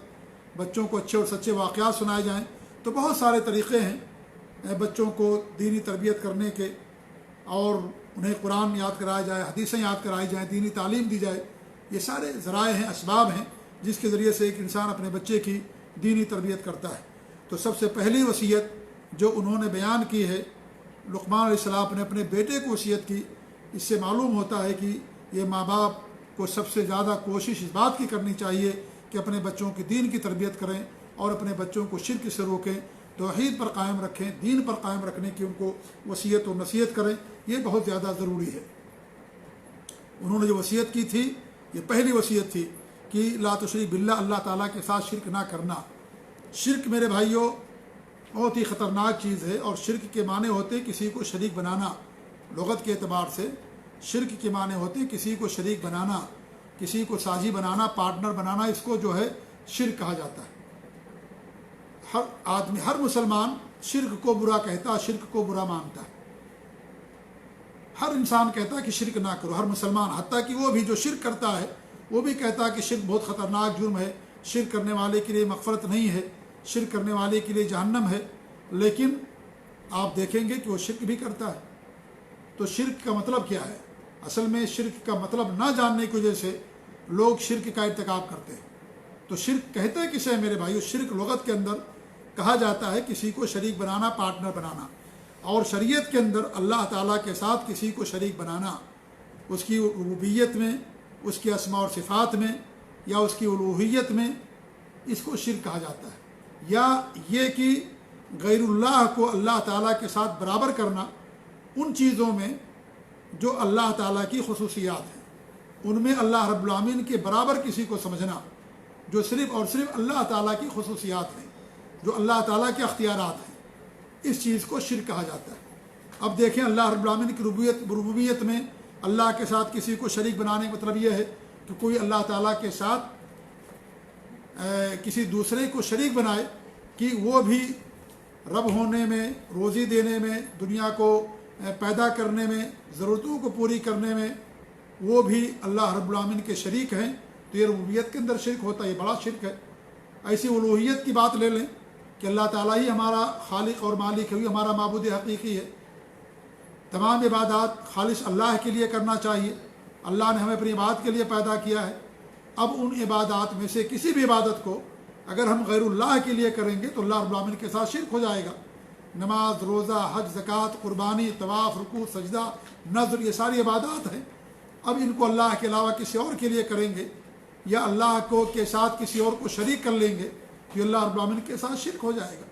بچوں کو اچھے اور سچے واقعات سنائے جائیں۔ تو بہت سارے طریقے ہیں بچوں کو دینی تربیت کرنے کے، اور انہیں قرآن یاد کرایا جائے، حدیثیں یاد کرائی جائیں، دینی تعلیم دی جائے۔ یہ سارے ذرائع ہیں، اسباب ہیں جس کے ذریعے سے ایک انسان اپنے بچے کی دینی تربیت کرتا ہے۔ تو سب سے پہلی وصیت جو انہوں نے بیان کی ہے، لقمان علیہ السلام نے اپنے بیٹے کو وصیت کی، اس سے معلوم ہوتا ہے کہ یہ ماں باپ کو سب سے زیادہ کوشش اس بات کی کرنی چاہیے کہ اپنے بچوں کی دین کی تربیت کریں اور اپنے بچوں کو شرک سے روکیں، توحید پر قائم رکھیں، دین پر قائم رکھنے کی ان کو وصیت و نصیحت کریں۔ یہ بہت زیادہ ضروری ہے۔ انہوں نے جو وصیت کی تھی، یہ پہلی وصیت تھی کہ لا تشرک باللہ، اللہ تعالیٰ کے ساتھ شرک نہ کرنا۔ شرک میرے بھائیوں بہت ہی خطرناک چیز ہے، اور شرک کے معنی ہوتے کسی کو شریک بنانا۔ لغت کے اعتبار سے شرک کے معنی ہوتے کسی کو شریک بنانا، کسی کو ساجی بنانا، پارٹنر بنانا، اس کو جو ہے شرک کہا جاتا ہے۔ ہر آدمی، ہر مسلمان شرک کو برا کہتا ہے، شرک کو برا مانتا ہے۔ ہر انسان کہتا ہے کہ شرک نہ کرو، ہر مسلمان، حتیٰ کہ وہ بھی جو شرک کرتا ہے وہ بھی کہتا ہے کہ شرک بہت خطرناک جرم ہے، شرک کرنے والے کے لیے مغفرت نہیں ہے، شرک کرنے والے کے لیے جہنم ہے۔ لیکن آپ دیکھیں گے کہ وہ شرک بھی کرتا ہے۔ تو شرک کا مطلب کیا ہے؟ اصل میں شرک کا مطلب نہ جاننے کی وجہ سے لوگ شرک کا ارتکاب کرتے ہیں۔ تو شرک کہتے ہیں کسے میرے بھائیو؟ شرک لغت کے اندر کہا جاتا ہے کسی کو شریک بنانا، پارٹنر بنانا، اور شریعت کے اندر اللہ تعالیٰ کے ساتھ کسی کو شریک بنانا، اس کی ربوبیت میں، اس کے اسماء اور صفات میں، یا اس کی الوہیت میں، اس کو شرک کہا جاتا ہے۔ یا یہ کہ غیر اللہ کو اللہ تعالیٰ کے ساتھ برابر کرنا ان چیزوں میں جو اللہ تعالیٰ کی خصوصیات ہیں، ان میں اللہ رب العالمین کے برابر کسی کو سمجھنا جو صرف اور صرف اللہ تعالیٰ کی خصوصیات ہیں، جو اللہ تعالیٰ کے اختیارات ہیں، اس چیز کو شرک کہا جاتا ہے۔ اب دیکھیں اللہ رب العالمین کی ربوبیت میں اللہ کے ساتھ کسی کو شریک بنانے کا مطلب یہ ہے کہ کوئی اللہ تعالیٰ کے ساتھ کسی دوسرے کو شریک بنائے کہ وہ بھی رب ہونے میں، روزی دینے میں، دنیا کو پیدا کرنے میں، ضرورتوں کو پوری کرنے میں وہ بھی اللہ رب العالمین کے شریک ہیں، تو یہ ربوبیت کے اندر شرک ہوتا ہے، یہ بڑا شرک ہے۔ ایسی الوہیت کی بات لے لیں کہ اللہ تعالیٰ ہی ہمارا خالق اور مالک ہے، ہمارا معبود حقیقی ہے، تمام عبادات خالص اللہ کے لیے کرنا چاہیے، اللہ نے ہمیں اپنی عبادت کے لیے پیدا کیا ہے۔ اب ان عبادات میں سے کسی بھی عبادت کو اگر ہم غیر اللہ کے لیے کریں گے تو اللہ رب العالمین کے ساتھ شرک ہو جائے گا۔ نماز، روزہ، حج، زکوٰۃ، قربانی، طواف، رکوع، سجدہ، نذر، یہ ساری عبادات ہیں۔ اب ان کو اللہ کے علاوہ کسی اور کے لیے کریں گے یا اللہ کو کے ساتھ کسی اور کو شریک کر لیں گے تو اللہ رب العالمین کے ساتھ شرک ہو جائے گا۔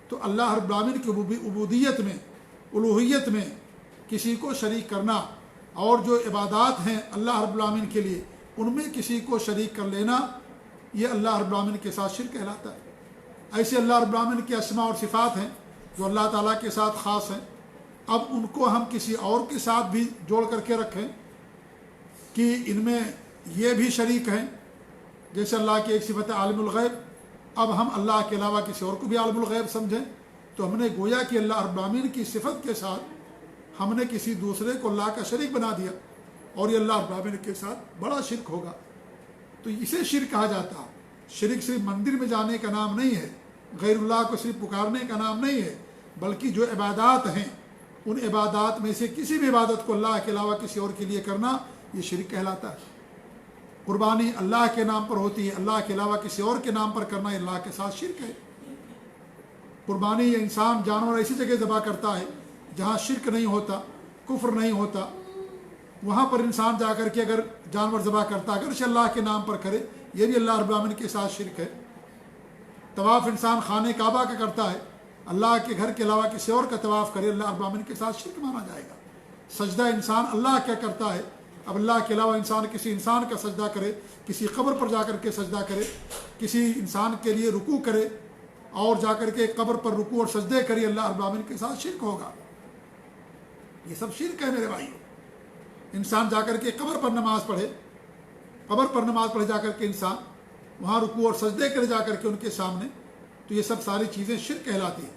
تو اللہ رب العالمین کی عبودیت میں، الوہیت میں کسی کو شریک کرنا، اور جو عبادات ہیں اللہ رب العالمین کے لیے ان میں کسی کو شریک کر لینا، یہ اللہ رب العالمین کے ساتھ شرک کہلاتا ہے۔ ایسے اللہ رب العالمین کے اسماء اور صفات ہیں جو اللہ تعالیٰ کے ساتھ خاص ہیں، اب ان کو ہم کسی اور کے ساتھ بھی جوڑ کر کے رکھیں کہ ان میں یہ بھی شریک ہیں، جیسے اللہ کی ایک صفت عالم الغیب، اب ہم اللہ کے علاوہ کسی اور کو بھی عالم الغیب سمجھیں تو ہم نے گویا کہ اللہ رب العالمین کی صفت کے ساتھ ہم نے کسی دوسرے کو اللہ کا شریک بنا دیا، اور یہ اللہ رب العالمین کے ساتھ بڑا شرک ہوگا۔ تو اسے شرک کہا جاتا ہے۔ شرک صرف مندر میں جانے کا نام نہیں ہے، غیر اللہ کو صرف پکارنے کا نام نہیں ہے، بلکہ جو عبادات ہیں ان عبادات میں سے کسی بھی عبادت کو اللہ کے علاوہ کسی اور کے لیے کرنا یہ شرک کہلاتا ہے۔ قربانی اللہ کے نام پر ہوتی ہے، اللہ کے علاوہ کسی اور کے نام پر کرنا یہ اللہ کے ساتھ شرک ہے۔ قربانی انسان جانور ایسی جگہ ذبح کرتا ہے جہاں شرک نہیں ہوتا، کفر نہیں ہوتا، وہاں پر انسان جا کر کے اگر جانور ذبح کرتا ہے اگرچہ اللہ کے نام پر کرے یہ بھی اللہ رب العالمین کے ساتھ شرک ہے۔ طواف انسان خانہ کعبہ کا کرتا ہے، اللہ کے گھر کے علاوہ کسی اور کا طواف کرے اللہ رب العالمین کے ساتھ شرک مانا جائے گا۔ سجدہ انسان اللہ کیا کرتا ہے، اب اللہ کے علاوہ انسان کسی انسان کا سجدہ کرے، کسی قبر پر جا کر کے سجدہ کرے، کسی انسان کے لیے رکوع کرے اور جا کر کے قبر پر رکوع اور سجدے کرے، اللہ رب العالمین کے ساتھ شرک ہوگا۔ یہ سب شرک ہے میرے بھائیو۔ انسان جا کر کے قبر پر نماز پڑھے، قبر پر نماز پڑھے جا کر کے انسان وہاں رکوع اور سجدے کرے جا کر کے ان کے سامنے، تو یہ سب ساری چیزیں شرک کہلاتی ہیں۔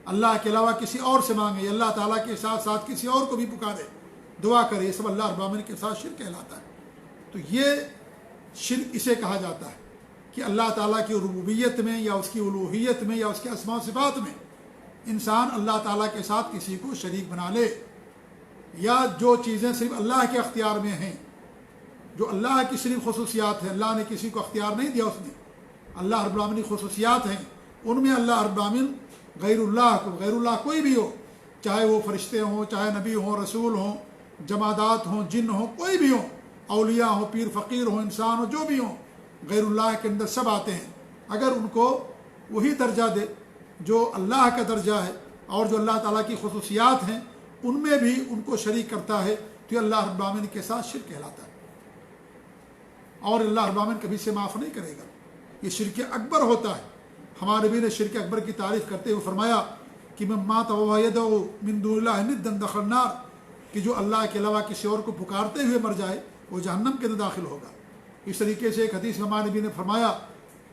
اللہ کے علاوہ کسی اور سے مانگے، اللہ تعالیٰ کے ساتھ ساتھ کسی اور کو بھی پکارے، دعا کرے، یہ سب اللہ رب العالمین کے ساتھ شرک کہلاتا ہے۔ تو یہ شرک اسے کہا جاتا ہے کہ اللہ تعالیٰ کی ربوبیت میں یا اس کی الوہیت میں یا اس کے اسماء و صفات میں انسان اللہ تعالیٰ کے ساتھ کسی کو شریک بنا لے، یا جو چیزیں صرف اللہ کے اختیار میں ہیں، جو اللہ کی صرف خصوصیات ہیں، اللہ نے کسی کو اختیار نہیں دیا، اس نے اللہ رب العالمین کی خصوصیات ہیں، ان میں اللہ رب العالمین غیر اللہ کوئی بھی ہو، چاہے وہ فرشتے ہوں، چاہے نبی ہوں، رسول ہوں، جمادات ہوں، جن ہوں، کوئی بھی ہوں، اولیاء ہوں، پیر فقیر ہوں، انسان ہوں، جو بھی ہوں، غیر اللہ کے اندر سب آتے ہیں۔ اگر ان کو وہی درجہ دے جو اللہ کا درجہ ہے اور جو اللہ تعالیٰ کی خصوصیات ہیں ان میں بھی ان کو شریک کرتا ہے تو یہ اللہ رب العالمین کے ساتھ شرک کہلاتا ہے، اور اللہ رب العالمین کبھی سے معاف نہیں کرے گا۔ یہ شرک اکبر ہوتا ہے۔ ہمارے نبی نے شرک اکبر کی تعریف کرتے ہوئے فرمایا کہ من مات وهو يدعو من دون الله ندا دخل النار، کہ جو اللہ کے علاوہ کسی اور کو پکارتے ہوئے مر جائے وہ جہنم کے اندر داخل ہوگا۔ اس طریقے سے ایک حدیث میں ہمارے نبی نے فرمایا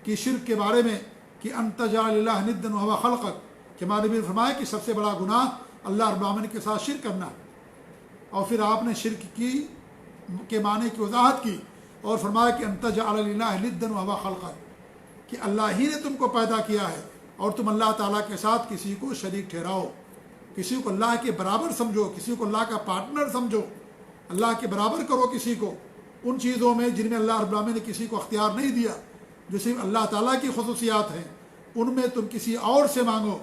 کہ شرک کے بارے میں کہ ان تجعل لله ندا وهو خلقك، کہ ہمارے نبی نے فرمایا کہ سب سے بڑا گناہ اللہ رب العالمین کے ساتھ شرک کرنا، اور پھر آپ نے شرک کے معنی کی وضاحت کی اور فرمایا کہ ان تجعل لله ندا وهو خلقك، کہ اللہ ہی نے تم کو پیدا کیا ہے اور تم اللہ تعالیٰ کے ساتھ کسی کو شریک ٹھہراؤ، کسی کو اللہ کے برابر سمجھو، کسی کو اللہ کا پارٹنر سمجھو، اللہ کے برابر کرو کسی کو ان چیزوں میں جن میں اللہ رب العالمین نے کسی کو اختیار نہیں دیا، جو صرف اللہ تعالیٰ کی خصوصیات ہیں، ان میں تم کسی اور سے مانگو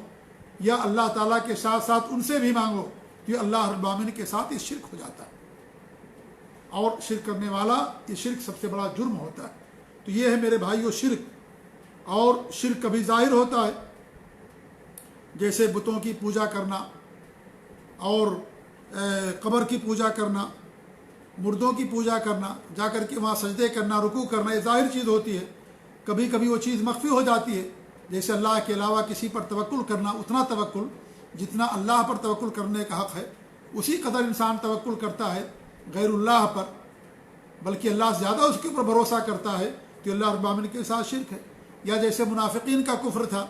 یا اللہ تعالیٰ کے ساتھ ساتھ ان سے بھی مانگو، تو یہ اللہ رب العالمین کے ساتھ یہ شرک ہو جاتا ہے، اور شرک کرنے والا یہ شرک سب سے بڑا جرم ہوتا ہے۔ تو یہ ہے میرے بھائیو شرک۔ اور شرک کبھی ظاہر ہوتا ہے، جیسے بتوں کی پوجا کرنا اور قبر کی پوجا کرنا، مردوں کی پوجا کرنا، جا کر کے وہاں سجدے کرنا، رکوع کرنا، یہ ظاہر چیز ہوتی ہے۔ کبھی کبھی وہ چیز مخفی ہو جاتی ہے، جیسے اللہ کے علاوہ کسی پر توکل کرنا، اتنا توکل جتنا اللہ پر توکل کرنے کا حق ہے اسی قدر انسان توکل کرتا ہے غیر اللہ پر، بلکہ اللہ زیادہ اس کے اوپر بھروسہ کرتا ہے، تو اللہ رب العالمین کے ساتھ شرک ہے۔ یا جیسے منافقین کا کفر تھا،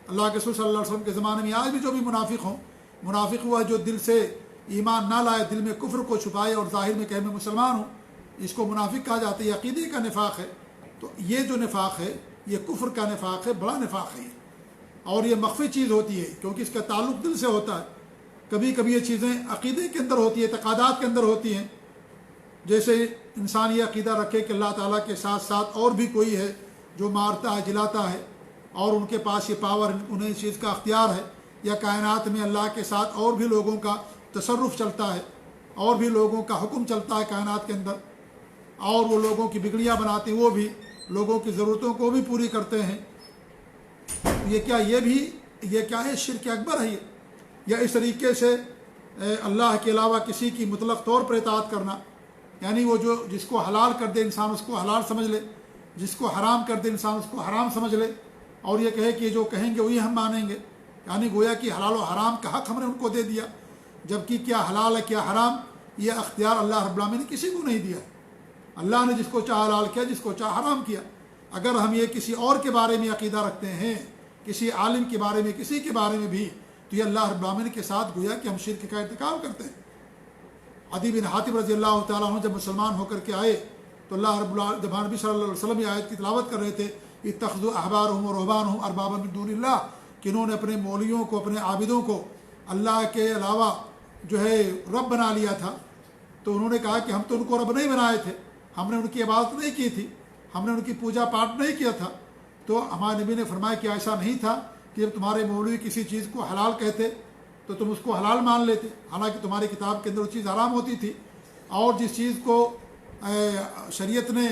اللہ کے رسول صلی اللہ علیہ وسلم کے زمانے میں آج بھی جو بھی منافق ہوں، منافق ہوا جو دل سے ایمان نہ لائے، دل میں کفر کو چھپائے اور ظاہر میں کہے میں مسلمان ہوں، اس کو منافق کہا جاتا ہے، یہ عقیدے کا نفاق ہے۔ تو یہ جو نفاق ہے یہ کفر کا نفاق ہے، بڑا نفاق ہے یہ، اور یہ مخفی چیز ہوتی ہے کیونکہ اس کا تعلق دل سے ہوتا ہے۔ کبھی کبھی یہ چیزیں عقیدے کے اندر ہوتی ہیں، اعتقادات کے اندر ہوتی ہیں، جیسے انسان یہ عقیدہ رکھے کہ اللہ تعالیٰ کے ساتھ ساتھ اور بھی کوئی ہے جو مارتا ہے، جلاتا ہے، اور ان کے پاس یہ پاور، انہیں اس چیز کا اختیار ہے، یا کائنات میں اللہ کے ساتھ اور بھی لوگوں کا تصرف چلتا ہے، اور بھی لوگوں کا حکم چلتا ہے کائنات کے اندر، اور وہ لوگوں کی بگڑیاں بناتے ہیں، وہ بھی لوگوں کی ضرورتوں کو بھی پوری کرتے ہیں۔ یہ کیا ہے؟ شرک اکبر ہے یہ۔ یا اس طریقے سے اللہ کے علاوہ کسی کی مطلق طور پر اطاعت کرنا، یعنی وہ جو جس کو حلال کر دے انسان اس کو حلال سمجھ لے، جس کو حرام کر دے انسان اس کو حرام سمجھ لے، اور یہ کہے کہ جو کہیں گے وہی ہم مانیں گے، یعنی گویا کہ حلال و حرام کا حق ہم نے ان کو دے دیا، جبکہ کیا حلال ہے کیا حرام یہ اختیار اللہ رب العالمین نے کسی کو نہیں دیا۔ اللہ نے جس کو چاہا حلال کیا، جس کو چاہا حرام کیا۔ اگر ہم یہ کسی اور کے بارے میں عقیدہ رکھتے ہیں، کسی عالم کے بارے میں، کسی کے بارے میں بھی، تو یہ اللہ رب العالمین کے ساتھ گویا کہ ہم شرک کا ارتکاب کرتے ہیں۔ عدی بن حاتم رضی اللہ تعالیٰ عنہ جب مسلمان ہو کر کے آئے تو اللہ رب العالمین جب نبی صلی اللہ علیہ وسلم یہ آیت کی تلاوت کر رہے تھے، اتخذوا احبارهم ورهبانهم اربابا من دون اللہ، کہ انہوں نے اپنے مولویوں کو، اپنے عابدوں کو اللہ کے علاوہ جو ہے رب بنا لیا تھا، تو انہوں نے کہا کہ ہم تو ان کو رب نہیں بنائے تھے، ہم نے ان کی عبادت نہیں کی تھی، ہم نے ان کی پوجا پاٹ نہیں کیا تھا۔ تو ہمارے نبی نے فرمایا کہ ایسا نہیں تھا کہ جب تمہارے مولوی کسی چیز کو حلال کہتے تو تم اس کو حلال مان لیتے، حالانکہ تمہاری کتاب کے اندر وہ چیز حرام ہوتی تھی، اور جس چیز کو شریعت نے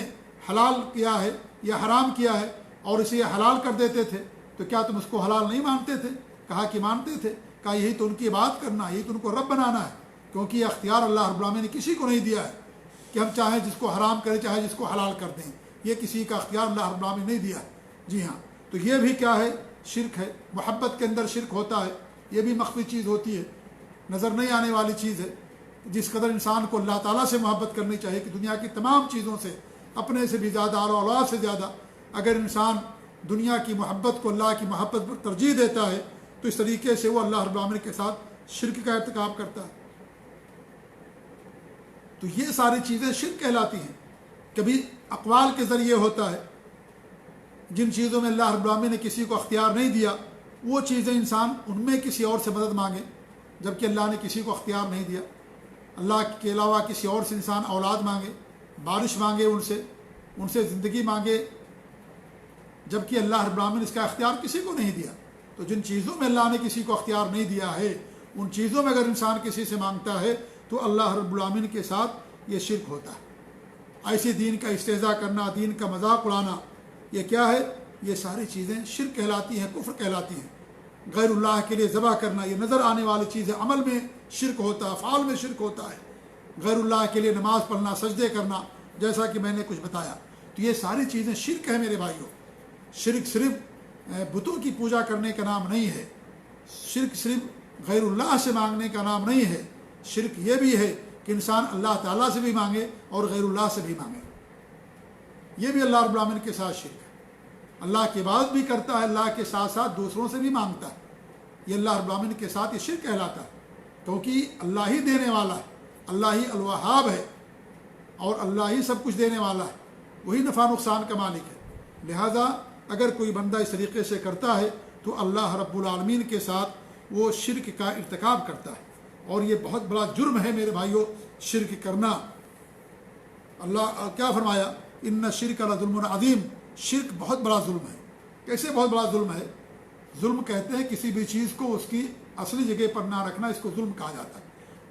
حلال کیا ہے یا حرام کیا ہے اور اسے حلال کر دیتے تھے، تو کیا تم اس کو حلال نہیں مانتے تھے؟ کہا کہ مانتے تھے۔ کہا یہی تو ان کی عبادت کرنا ہے، یہی تو ان کو رب بنانا ہے، کیونکہ یہ اختیار اللہ رب العالمین نے کسی کو نہیں دیا ہے کہ ہم چاہیں جس کو حرام کریں، چاہے جس کو حلال کر دیں، یہ کسی کا اختیار اللہ رب العالمین نے نہیں دیا ہے۔ جی ہاں، تو یہ بھی کیا ہے؟ شرک ہے۔ محبت کے اندر شرک ہوتا ہے، یہ بھی مخفی چیز ہوتی ہے، نظر نہیں آنے والی چیز ہے۔ جس قدر انسان کو اللہ تعالیٰ سے محبت کرنی چاہیے کہ دنیا کی تمام چیزوں سے، اپنے سے بھی زیادہ اور اولاد سے زیادہ، اگر انسان دنیا کی محبت کو اللہ کی محبت پر ترجیح دیتا ہے تو اس طریقے سے وہ اللہ رب العالمین کے ساتھ شرک کا ارتکاب کرتا ہے۔ تو یہ ساری چیزیں شرک کہلاتی ہیں۔ کبھی اقوال کے ذریعے ہوتا ہے، جن چیزوں میں اللہ رب العالمین نے کسی کو اختیار نہیں دیا، وہ چیزیں انسان ان میں کسی اور سے مدد مانگے، جبکہ اللہ نے کسی کو اختیار نہیں دیا۔ اللہ کے علاوہ کسی اور سے انسان اولاد مانگے، بارش مانگے، ان سے زندگی مانگے، جبکہ اللہ رب العالمین نے اس کا اختیار کسی کو نہیں دیا۔ تو جن چیزوں میں اللہ نے کسی کو اختیار نہیں دیا ہے، ان چیزوں میں اگر انسان کسی سے مانگتا ہے تو اللہ رب العالمین کے ساتھ یہ شرک ہوتا ہے۔ ایسے دین کا استہزاء کرنا، دین کا مذاق اڑانا، یہ کیا ہے؟ یہ ساری چیزیں شرک کہلاتی ہیں، کفر کہلاتی ہیں۔ غیر اللہ کے لیے ذبح کرنا، یہ نظر آنے والی چیز ہے، عمل میں شرک ہوتا ہے، افعال میں شرک ہوتا ہے۔ غیر اللہ کے لیے نماز پڑھنا، سجدے کرنا، جیسا کہ میں نے کچھ بتایا، تو یہ ساری چیزیں شرک ہے میرے بھائیوں۔ شرک صرف بتوں کی پوجا کرنے کا نام نہیں ہے، شرک صرف غیر اللہ سے مانگنے کا نام نہیں ہے، شرک یہ بھی ہے کہ انسان اللہ تعالیٰ سے بھی مانگے اور غیر اللہ سے بھی مانگے، یہ بھی اللہ رب العالمین کے ساتھ شرک ہے۔ اللہ کی عبادت بھی کرتا ہے، اللہ کے ساتھ ساتھ دوسروں سے بھی مانگتا ہے، یہ اللہ رب العالمین کے ساتھ یہ شرک کہلاتا ہے، کیونکہ اللہ ہی دینے والا ہے، اللہ ہی الوہاب ہے، اور اللہ ہی سب کچھ دینے والا ہے، وہی نفع نقصان کا مالک ہے۔ لہذا اگر کوئی بندہ اس طریقے سے کرتا ہے تو اللہ رب العالمین کے ساتھ وہ شرک کا ارتکاب کرتا ہے، اور یہ بہت بڑا جرم ہے میرے بھائیوں، شرک کرنا۔ اللہ کیا فرمایا؟ ان الشرک لظلم عظیم، شرک بہت بڑا ظلم ہے۔ کیسے بہت بڑا ظلم ہے؟ ظلم کہتے ہیں کسی بھی چیز کو اس کی اصلی جگہ پر نہ رکھنا، اس کو ظلم کہا جاتا ہے۔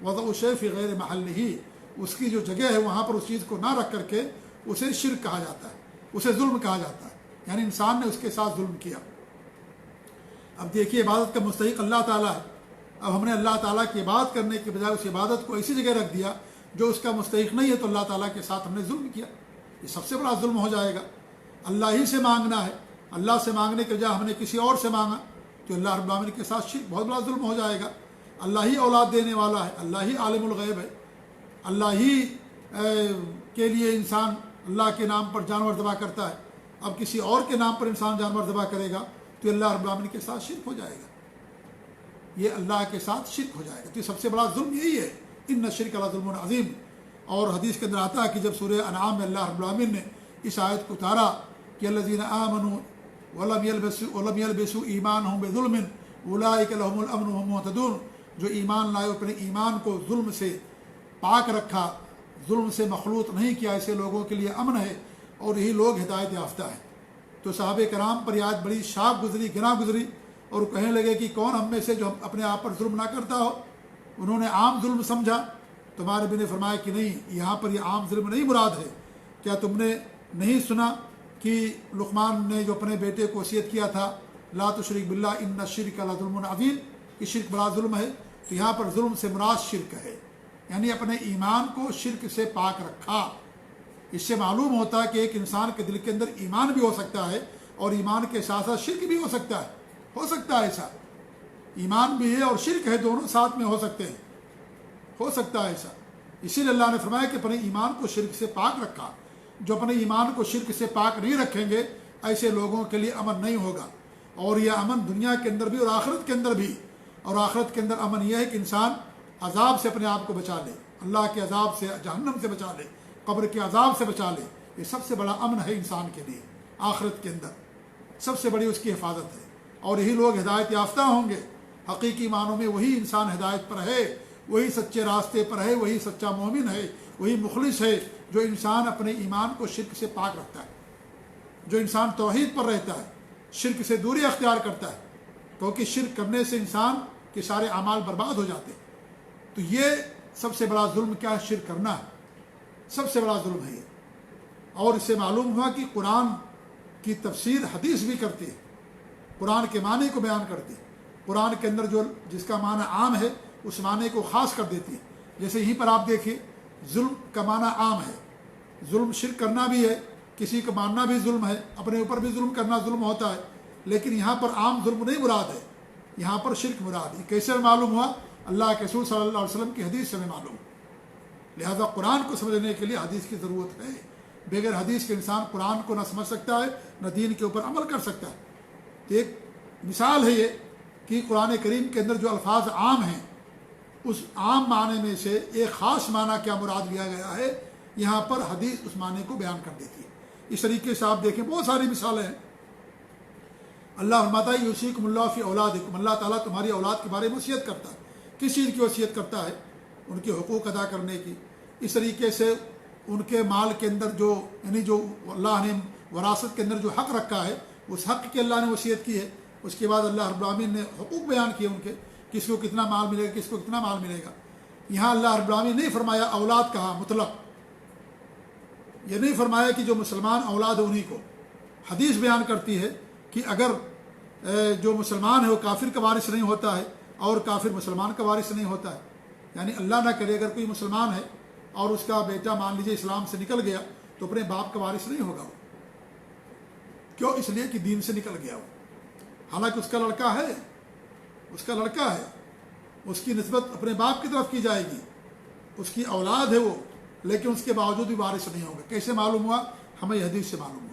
وضع الشیء فی غیر محلہ، اس کی جو جگہ ہے وہاں پر اس چیز کو نہ رکھ کر کے اسے شرک کہا جاتا ہے، اسے ظلم کہا جاتا ہے، یعنی انسان نے اس کے ساتھ ظلم کیا۔ اب دیکھیے، عبادت کا مستحق اللہ تعالیٰ ہے، اب ہم نے اللہ تعالیٰ کی عبادت کرنے کے بجائے اس عبادت کو ایسی جگہ رکھ دیا جو اس کا مستحق نہیں ہے، تو اللہ تعالیٰ کے ساتھ ہم نے ظلم کیا، یہ سب سے بڑا ظلم ہو جائے گا۔ اللہ ہی سے مانگنا ہے، اللہ سے مانگنے کے بجائے ہم نے کسی اور سے مانگا تو اللہ رب العالمین کے ساتھ شرک، بہت بڑا ظلم ہو جائے گا۔ اللہ ہی اولاد دینے والا ہے، اللہ ہی عالم الغیب ہے، اللہ ہی کے لیے انسان اللہ کے نام پر جانور ذبح کرتا ہے، اب کسی اور کے نام پر انسان جانور ذبح کرے گا تو اللہ رب العالمین کے ساتھ شرک ہو جائے گا، یہ اللہ کے ساتھ شرک ہو جائے گا۔ تو یہ سب سے بڑا ظلم یہی ہے، ان الشرک لظلم عظیم۔ اور حدیث کے اندر آتا ہے کہ جب سورہ انعام میں اللہ رب العالمین نے اس آیت کو اتارا کہ الذین آمنوا ولم یلبسوا ایمانہم بظلم اولئک لہم الامن وہم مہتدون، جو ایمان لائے اپنے ایمان کو ظلم سے پاک رکھا، ظلم سے مخلوط نہیں کیا، ایسے لوگوں کے لیے امن ہے اور یہی لوگ ہدایت یافتہ ہیں۔ تو صحابہ کرام پر یہ آیت بڑی شاپ گزری، گنا گزری، اور کہنے لگے کہ کون ہم میں سے جو اپنے آپ پر ظلم نہ کرتا ہو؟ انہوں نے عام ظلم سمجھا، تمہارے بھی نے فرمایا کہ نہیں، یہاں پر یہ عام ظلم نہیں مراد ہے۔ کیا تم نے نہیں سنا کہ لقمان نے جو اپنے بیٹے کو وصیت کیا تھا، لا تشرک باللہ ان الشرک لظلم عظیم، کہ شرک بڑا ظلم ہے؟ تو یہاں پر ظلم سے مراد شرک ہے، یعنی اپنے ایمان کو شرک سے پاک رکھا۔ اس سے معلوم ہوتا ہے کہ ایک انسان کے دل کے اندر ایمان بھی ہو سکتا ہے اور ایمان کے ساتھ ساتھ شرک بھی ہو سکتا ہے ایسا، ایمان بھی ہے اور شرک ہے، دونوں ساتھ میں ہو سکتے ہیں، ہو سکتا ہے ایسا۔ اسی لیے اللہ نے فرمایا کہ اپنے ایمان کو شرک سے پاک رکھا۔ جو اپنے ایمان کو شرک سے پاک نہیں رکھیں گے ایسے لوگوں کے لیے امن نہیں ہوگا، اور یہ امن دنیا کے اندر بھی اور آخرت کے اندر بھی۔ اور آخرت کے اندر امن یہ ہے کہ انسان عذاب سے اپنے آپ کو بچا لے، اللہ کے عذاب سے، جہنم سے بچا لے، قبر کے عذاب سے بچا لے۔ یہ سب سے بڑا امن ہے انسان کے لیے، آخرت کے اندر سب سے بڑی اس کی حفاظت ہے۔ اور یہی لوگ ہدایت یافتہ ہوں گے، حقیقی معنوں میں وہی انسان ہدایت پر ہے، وہی سچے راستے پر ہے، وہی سچا مومن ہے، وہی مخلص ہے جو انسان اپنے ایمان کو شرک سے پاک رکھتا ہے، جو انسان توحید پر رہتا ہے، شرک سے دوری اختیار کرتا ہے، کیونکہ شرک کرنے سے انسان کے سارے اعمال برباد ہو جاتے ہیں۔ تو یہ سب سے بڑا ظلم کیا ہے؟ شرک کرنا ہے، سب سے بڑا ظلم ہے یہ۔ اور اس سے معلوم ہوا کہ قرآن کی تفسیر حدیث بھی کرتی ہے، قرآن کے معنی کو بیان کرتی ہے، قرآن کے اندر جو جس کا معنی عام ہے اس معنی کو خاص کر دیتی ہے۔ جیسے یہیں پر آپ دیکھیے ظلم کا معنی عام ہے، ظلم شرک کرنا بھی ہے، کسی کو ماننا بھی ظلم ہے، اپنے اوپر بھی ظلم کرنا ظلم ہوتا ہے، لیکن یہاں پر عام ظلم نہیں مراد ہے، یہاں پر شرک مراد ہے۔ کیسے معلوم ہوا؟ اللہ کے رسول صلی اللہ علیہ وسلم کی حدیث سے ہمیں معلوم۔ لہذا قرآن کو سمجھنے کے لیے حدیث کی ضرورت ہے، بغیر حدیث کے انسان قرآن کو نہ سمجھ سکتا ہے، نہ دین کے اوپر عمل کر سکتا ہے۔ تو ایک مثال ہے یہ کہ قرآن کریم کے اندر جو الفاظ عام ہیں اس عام معنی میں سے ایک خاص معنی کیا مراد لیا گیا ہے، یہاں پر حدیث اس معنی کو بیان کر دیتی ہے۔ اس طریقے سے آپ دیکھیں بہت ساری مثالیں ہیں۔ اللہ فرماتا ہے یوصیکم اللہ فی اولادکم، اللہ تعالیٰ تمہاری اولاد کے بارے میں وصیت کرتا ہے۔ کس چیز کی وصیت کرتا ہے؟ ان کے حقوق ادا کرنے کی۔ اس طریقے سے ان کے مال کے اندر جو یعنی جو اللہ نے وراثت کے اندر جو حق رکھا ہے اس حق کی اللہ نے وصیت کی ہے۔ اس کے بعد اللہ رب العالمین نے حقوق بیان کیے ان کے، کس کو کتنا مال ملے گا، کس کو کتنا مال ملے گا۔ یہاں اللہ رب العالمین نے نہیں فرمایا اولاد کہا مطلق، یہ نہیں فرمایا کہ جو مسلمان اولاد ہے انہی کو۔ حدیث بیان کرتی ہے کہ اگر جو مسلمان ہے وہ کافر کا وارث نہیں ہوتا ہے اور کافر مسلمان کا وارث نہیں ہوتا ہے، یعنی اللہ نہ کرے اگر کوئی مسلمان ہے اور اس کا بیٹا مان لیجیے اسلام سے نکل گیا تو اپنے باپ کا وارث نہیں ہوگا وہ۔ کیوں؟ اس لیے کہ دین سے نکل گیا وہ، حالانکہ اس کا لڑکا ہے، اس کا لڑکا ہے، اس کی نسبت اپنے باپ کی طرف کی جائے گی، اس کی اولاد ہے وہ، لیکن اس کے باوجود بھی وارث نہیں ہوگا۔ کیسے معلوم ہوا؟ ہمیں یہ حدیث سے معلوم ہوا۔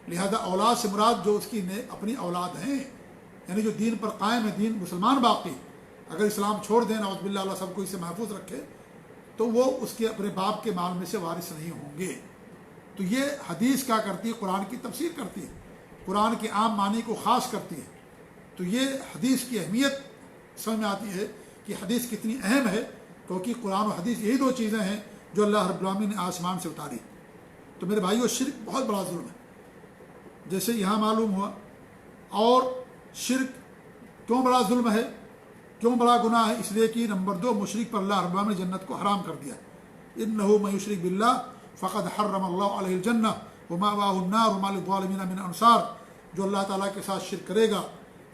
لہذا اولاد سے مراد جو اس کی اپنی اولاد ہیں، یعنی جو دین پر قائم ہے، دین مسلمان باقی، اگر اسلام چھوڑ دیں نعوذ باللہ اللہ سب کو اسے محفوظ رکھے تو وہ اس کے اپنے باپ کے مال میں سے وارث نہیں ہوں گے۔ تو یہ حدیث کیا کرتی ہے؟ قرآن کی تفسیر کرتی ہے، قرآن کے عام معنی کو خاص کرتی ہے۔ تو یہ حدیث کی اہمیت سمجھ میں آتی ہے کہ حدیث کتنی اہم ہے، کیونکہ قرآن و حدیث یہی دو چیزیں ہیں جو اللہ رب العالمین نے آسمان سے اتاری۔ تو میرے بھائیو شرک بہت بڑا ظلم ہے جیسے یہاں معلوم ہوا۔ اور شرک کیوں بڑا ظلم ہے، کیوں بڑا گناہ ہے؟ اس لیے کہ نمبر 2 مشرک پر اللہ رب العالمین نے جنت کو حرام کر دیا۔ انہ من یشرک باللہ فقد حرم اللہ علیہ الجنہ ومأواہ النار وما للظالمین من انصار۔ جو اللہ تعالیٰ کے ساتھ شرک کرے گا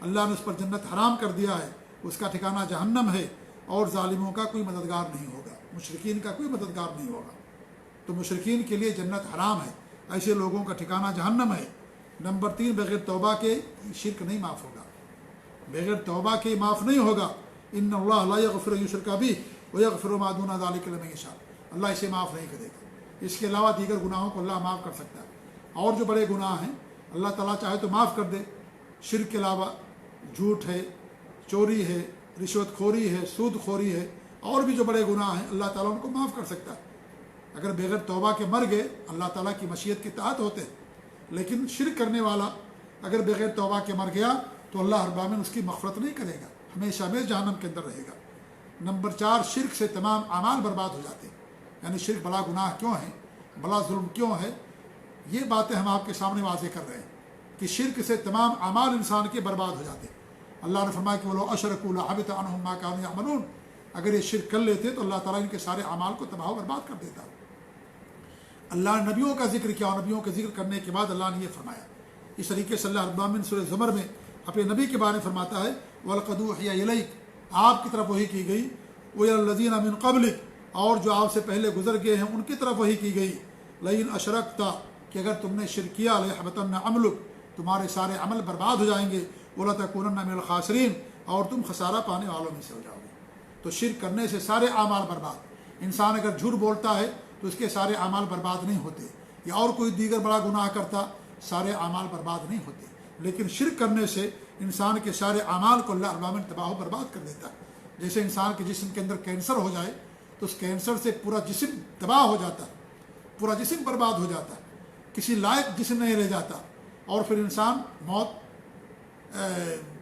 اللہ نے اس پر جنت حرام کر دیا ہے، اس کا ٹھکانہ جہنم ہے، اور ظالموں کا کوئی مددگار نہیں ہوگا، مشرکین کا کوئی مددگار نہیں ہوگا۔ تو مشرکین کے لیے جنت حرام ہے، ایسے لوگوں کا ٹھکانہ جہنم ہے۔ نمبر 3 بغیر توبہ کے شرک نہیں معاف ہوگا، بغیر توبہ کے معاف نہیں ہوگا۔ ان اللہ لا یغفر ان یشرک بہ ویغفر ما دون ذلک لمن یشاء، اللہ اسے معاف نہیں کرے گا۔ اس کے علاوہ دیگر گناہوں کو اللہ معاف کر سکتا ہے، اور جو بڑے گناہ ہیں اللہ تعالیٰ چاہے تو معاف کر دے۔ شرک کے علاوہ جھوٹ ہے، چوری ہے، رشوت خوری ہے، سود خوری ہے، اور بھی جو بڑے گناہ ہیں اللہ تعالیٰ ان کو معاف کر سکتا ہے اگر بغیر توبہ کے مر گئے، اللہ تعالیٰ کی مشیت کے تحت ہوتے ہیں۔ لیکن شرک کرنے والا اگر بغیر توبہ کے مر گیا تو اللہ رب العالمین اس کی مغفرت نہیں کرے گا، ہمیشہ ہمیشہ جہنم کے اندر رہے گا۔ نمبر 4 شرک سے تمام اعمال برباد ہو جاتے ہیں۔ یعنی شرک بڑا گناہ کیوں ہے، بڑا ظلم کیوں ہے، یہ باتیں ہم آپ کے سامنے واضح کر رہے ہیں کہ شرک سے تمام اعمال انسان کے برباد ہو جاتے ہیں۔ اللہ نے فرمایا کہ وَلَوْ أَشْرَكُوا لَحَبِطَ عَنْهُمْ مَا كَانُوا يَعْمَلُونَ، اگر یہ شرک کر لیتے تو اللہ تعالیٰ ان کے سارے اعمال کو تباہ و برباد کر دیتا۔ اللہ نے نبیوں کا ذکر کیا، اور نبیوں کا ذکر کرنے کے بعد اللہ نے یہ فرمایا۔ اس طریقے سے اللہ رب العالمین سورہ زمر میں اپنے نبی کے بارے میں فرماتا ہے وَلَقَدْ أُوحِيَ إِلَيْكَ، آپ کی طرف وحی کی گئی، وَإِلَى الَّذِينَ مِن قَبْلِكَ، اور جو آپ سے پہلے گزر گئے ہیں ان کی طرف وحی کی گئی، لَئِنْ أَشْرَكْتَ، کہ اگر تم نے شرک کیا لَيَحْبَطَنَّ عَمَلُكَ، تمہارے سارے عمل برباد ہو جائیں گے، وَلَتَكُونَنَّ مِنَ الْخَاسِرِينَ، اور تم خسارہ پانے والوں میں سے ہو جاؤ گے۔ تو شرک کرنے سے سارے اعمال برباد۔ انسان اگر جھوٹ بولتا ہے تو اس کے سارے اعمال برباد نہیں ہوتے، یا اور کوئی دیگر بڑا گناہ کرتا، سارے اعمال برباد نہیں ہوتے، لیکن شرک کرنے سے انسان کے سارے اعمال کو اللہ رب العالمین تباہ و برباد کر دیتا ہے۔ جیسے انسان کے جسم کے اندر کینسر ہو جائے تو اس کینسر سے پورا جسم تباہ ہو جاتا ہے، پورا جسم برباد ہو جاتا ہے، کسی لائق جسم نہیں رہ جاتا، اور پھر انسان موت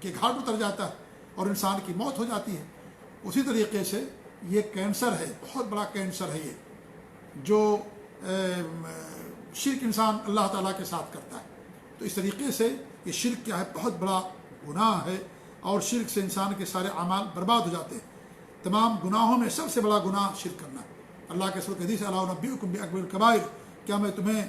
کے گھاٹ اتر جاتا ہے اور انسان کی موت ہو جاتی ہے۔ اسی طریقے سے یہ کینسر ہے، بہت بڑا کینسر ہے یہ، جو شرک انسان اللہ تعالیٰ کے ساتھ کرتا ہے۔ تو اس طریقے سے یہ شرک کیا ہے، بہت بڑا گناہ ہے، اور شرک سے انسان کے سارے اعمال برباد ہو جاتے ہیں۔ تمام گناہوں میں سب سے بڑا گناہ شرک کرنا ہے۔ اللہ کے رسول حدیث الا انبئکم باکبر الکبائر، کیا میں تمہیں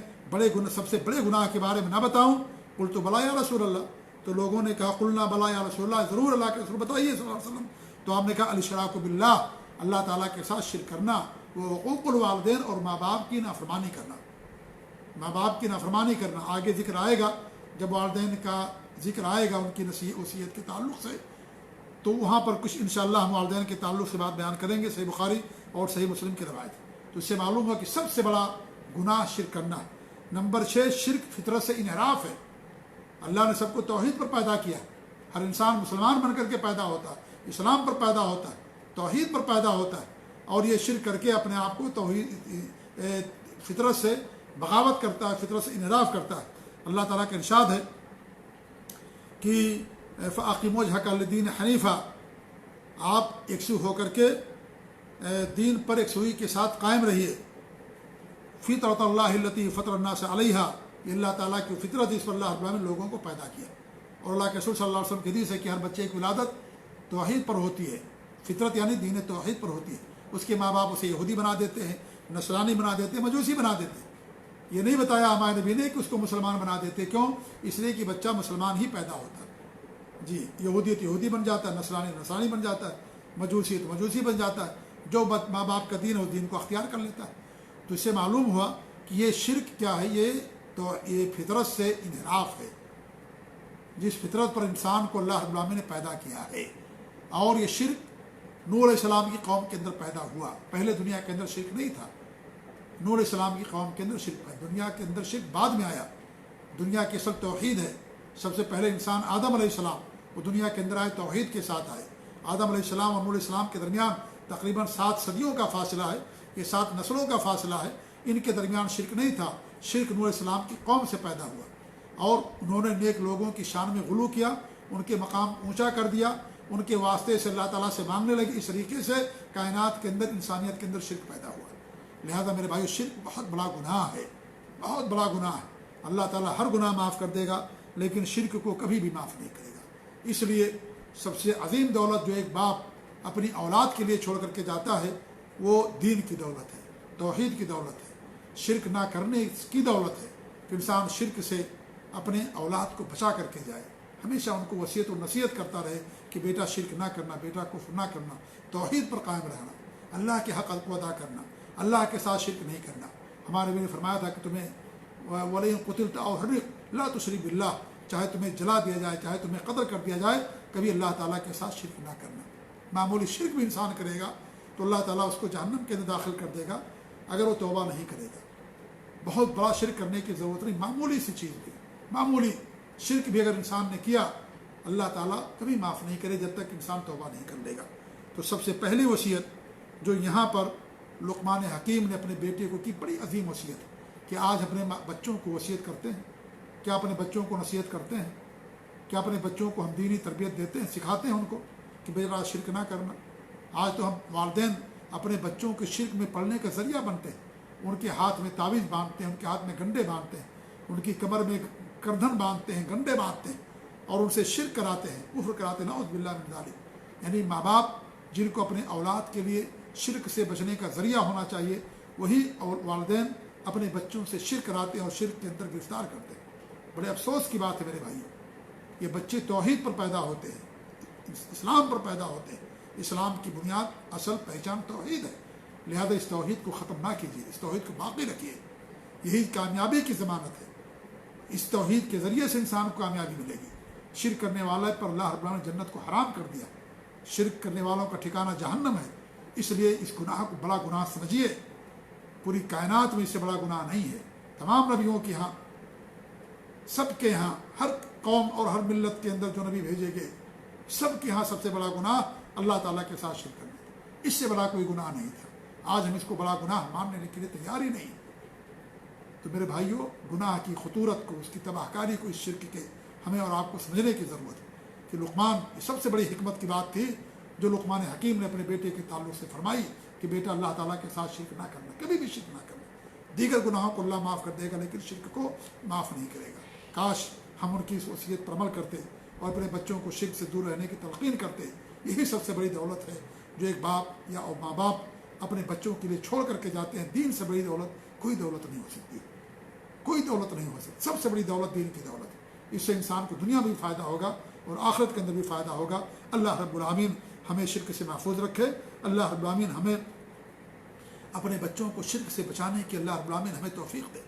سب سے بڑے گناہ کے بارے میں نہ بتاؤں؟ قلت بلی یا رسول اللہ، تو لوگوں نے کہا قلنا بلی یا رسول اللہ، ضرور اللہ کے رسول بتائیے صلی اللہ علیہ وسلم۔ تو آپ نے کہا الاشراک باللہ، اللہ تعالیٰ کے ساتھ شرک کرنا، وہ حقوق الوالدین، اور ماں باپ کی نافرمانی کرنا، ماں باپ کی نافرمانی کرنا۔ آگے ذکر آئے گا، جب والدین کا ذکر آئے گا ان کی وصیت کے تعلق سے، تو وہاں پر کچھ انشاءاللہ ہم والدین کے تعلق سے بات بیان کریں گے، صحیح بخاری اور صحیح مسلم کی روایت۔ تو اس سے معلوم ہوا کہ سب سے بڑا گناہ شرک کرنا ہے۔ نمبر 6، شرک فطرت سے انحراف ہے۔ اللہ نے سب کو توحید پر پیدا کیا، ہر انسان مسلمان بن کر کے پیدا ہوتا ہے، اسلام پر پیدا ہوتا ہے، توحید پر پیدا ہوتا ہے، اور یہ شرک کر کے اپنے آپ کو توحید فطرت سے بغاوت کرتا ہے، فطرت سے انحراف کرتا ہے۔ اللہ تعالیٰ کا ارشاد ہے کہ فَأَقِمْ وَجْهَكَ لِلدِّينِ حَنِيفًا، آپ یکسو ہو کر کے دین پر یکسوئی کے ساتھ قائم رہیے۔ فطرۃ اللہ التی فطر الناس علیہا، یہ اللہ تعالیٰ کی فطرت اس پر اللہ رب العالمین نے لوگوں کو پیدا کیا۔ اور اللہ کے رسول صلی اللہ علیہ وسلم کی حدیث ہے کہ ہر بچے کی ولادت توحید پر ہوتی ہے، فطرت یعنی دین توحید پر ہوتی ہے۔ اس کے ماں باپ اسے یہودی بنا دیتے ہیں، نصرانی بنا دیتے ہیں، مجوسی بنا دیتے ہیں۔ یہ نہیں بتایا ہمارے نبی نے کہ اس کو مسلمان بنا دیتے، کیوں؟ اس لیے کہ بچہ مسلمان ہی پیدا ہوتا ہے۔ جی، یہودیت یہودی بن جاتا ہے، نصرانی نصرانی بن جاتا ہے، مجوسی تو مجوسی بن جاتا ہے، جو ماں باپ کا دین ہے اس دین کو اختیار کر لیتا ہے۔ تو اس سے معلوم ہوا کہ یہ شرک کیا ہے، یہ فطرت سے انحراف ہے، جس فطرت پر انسان کو اللہ رب العالمین نے پیدا کیا ہے۔ اور یہ شرک نوح علیہ السلام کی قوم کے اندر پیدا ہوا، پہلے دنیا کے اندر شرک نہیں تھا۔ نوح علیہ السلام کی قوم کے اندر شرک ہے، دنیا کے اندر شرک بعد میں آیا۔ دنیا کی اصل توحید ہے۔ سب سے پہلے انسان آدم علیہ السلام وہ دنیا کے اندر آئے، توحید کے ساتھ آئے۔ آدم علیہ السلام اور نوح علیہ السلام کے درمیان تقریباً 7 صدیوں کا فاصلہ ہے، یہ 7 نسلوں کا فاصلہ ہے۔ ان کے درمیان شرک نہیں تھا، شرک نوح علیہ السلام کی قوم سے پیدا ہوا، اور انہوں نے نیک لوگوں کی شان میں غلو کیا، ان کے مقام اونچا کر دیا، ان کے واسطے سے اللہ تعالیٰ سے مانگنے لگے۔ اس طریقے سے کائنات کے اندر، انسانیت کے اندر شرک پیدا ہوا۔ لہذا میرے بھائیو، شرک بہت بڑا گناہ ہے، بہت بڑا گناہ ہے۔ اللہ تعالیٰ ہر گناہ معاف کر دے گا، لیکن شرک کو کبھی بھی معاف نہیں کرے گا۔ اس لیے سب سے عظیم دولت جو ایک باپ اپنی اولاد کے لیے چھوڑ کر کے جاتا ہے، وہ دین کی دولت ہے، توحید کی دولت ہے، شرک نہ کرنے کی دولت ہے کہ انسان شرک سے اپنے اولاد کو بچا کر کے جائے، ہمیشہ ان کو وصیت و نصیحت کرتا رہے کہ بیٹا شرک نہ کرنا، بیٹا کفر نہ کرنا، توحید پر قائم رہنا، اللہ کے حق کو ادا کرنا، اللہ کے ساتھ شرک نہیں کرنا۔ ہمارے نبی نے فرمایا تھا کہ تمہیں وَلَئِن قُتِلْتَ أَوْ حُرِّقْتَ لَا تُشْرِكْ بِاللَّهِ، چاہے تمہیں جلا دیا جائے، چاہے تمہیں قتل کر دیا جائے، کبھی اللہ تعالیٰ کے ساتھ شرک نہ کرنا۔ معمولی شرک بھی انسان کرے گا تو اللہ تعالیٰ اس کو جہنم کے اندر داخل کر دے گا اگر وہ توبہ نہیں کرے گا۔ بہت بڑا شرک کرنے کی ضرورت نہیں، معمولی سی چیز بھی، معمولی شرک بھی اگر انسان نے کیا، اللہ تعالیٰ کبھی معاف نہیں کرے جب تک انسان توبہ نہیں کر لے گا۔ تو سب سے پہلی وصیت جو یہاں پر لقمان حکیم نے اپنے بیٹے کو کی، بڑی عظیم وصیت کہ آج اپنے بچوں کو وصیت کرتے ہیں، کیا اپنے بچوں کو نصیحت کرتے ہیں، کیا اپنے بچوں کو ہم دینی تربیت دیتے ہیں، سکھاتے ہیں ان کو کہ بیٹا شرک نہ کرنا۔ آج تو ہم والدین اپنے بچوں کے شرک میں پڑنے کا ذریعہ بنتے ہیں، ان کے ہاتھ میں تعویذ باندھتے ہیں، ان کے ہاتھ میں گنڈے باندھتے ہیں، ان کی کمر میں کردھن باندھتے ہیں، گنڈے باندھتے ہیں، اور ان سے شرک کراتے ہیں، کفر کراتے ہیں، نعوذ باللہ من ذالک۔ یعنی ماں باپ جن کو اپنے اولاد کے لیے شرک سے بچنے کا ذریعہ ہونا چاہیے، وہی اور والدین اپنے بچوں سے شرک کراتے ہیں اور شرک کے اندر گرفتار کرتے ہیں۔ بڑے افسوس کی بات ہے میرے بھائیوں، یہ بچے توحید پر پیدا ہوتے ہیں، اسلام پر پیدا ہوتے ہیں۔ اسلام کی بنیاد، اصل پہچان توحید ہے، لہذا اس توحید کو ختم نہ کیجیے، اس توحید کو باقی رکھیے، یہی کامیابی کی ضمانت ہے۔ اس توحید کے ذریعے سے انسان کو کامیابی ملے گی۔ شرک کرنے والے پر اللہ رب العالمین نے جنت کو حرام کر دیا، شرک کرنے والوں کا ٹھکانہ جہنم ہے، اس لیے اس گناہ کو بڑا گناہ سمجھیے، پوری کائنات میں اس سے بڑا گناہ نہیں ہے۔ تمام نبیوں کے ہاں، سب کے ہاں، ہر قوم اور ہر ملت کے اندر جو نبی بھیجے گئے، سب کے ہاں سب سے بڑا گناہ اللہ تعالیٰ کے ساتھ شرک کرنا تھا، اس سے بڑا کوئی گناہ نہیں تھا۔ آج ہم اس کو بڑا گناہ ماننے کے لیے تیار ہی نہیں۔ تو میرے بھائیوں، گناہ کی خطورت کو، اس کی تباہ کاری کو، اس شرک کے ہمیں اور آپ کو سمجھنے کی ضرورت ہے کہ لقمان، یہ سب سے بڑی حکمت کی بات تھی جو لقمان حکیم نے اپنے بیٹے کے تعلق سے فرمائی کہ بیٹا اللہ تعالیٰ کے ساتھ شرک نہ کرنا، کبھی بھی شرک نہ کرنا۔ دیگر گناہوں کو اللہ معاف کر دے گا لیکن شرک کو معاف نہیں کرے گا۔ کاش ہم ان کی اس وصیت پر عمل کرتے اور اپنے بچوں کو شرک سے دور رہنے کی تلقین کرتے۔ یہی سب سے بڑی دولت ہے جو ایک باپ یا ماں باپ اپنے بچوں کے لیے چھوڑ کر کے جاتے ہیں۔ دین سے بڑی دولت کوئی دولت نہیں ہو سکتی، کوئی دولت نہیں ہو سکتی۔ سب سے بڑی دولت دین کی دولت ہے۔ اس سے انسان کو دنیا میں بھی فائدہ ہوگا اور آخرت کے اندر بھی فائدہ ہوگا۔ اللہ رب العالمین ہمیں شرک سے محفوظ رکھے۔ اللہ رب العالمین ہمیں اپنے بچوں کو شرک سے بچانے کی اللہ رب العالمین ہمیں توفیق دے۔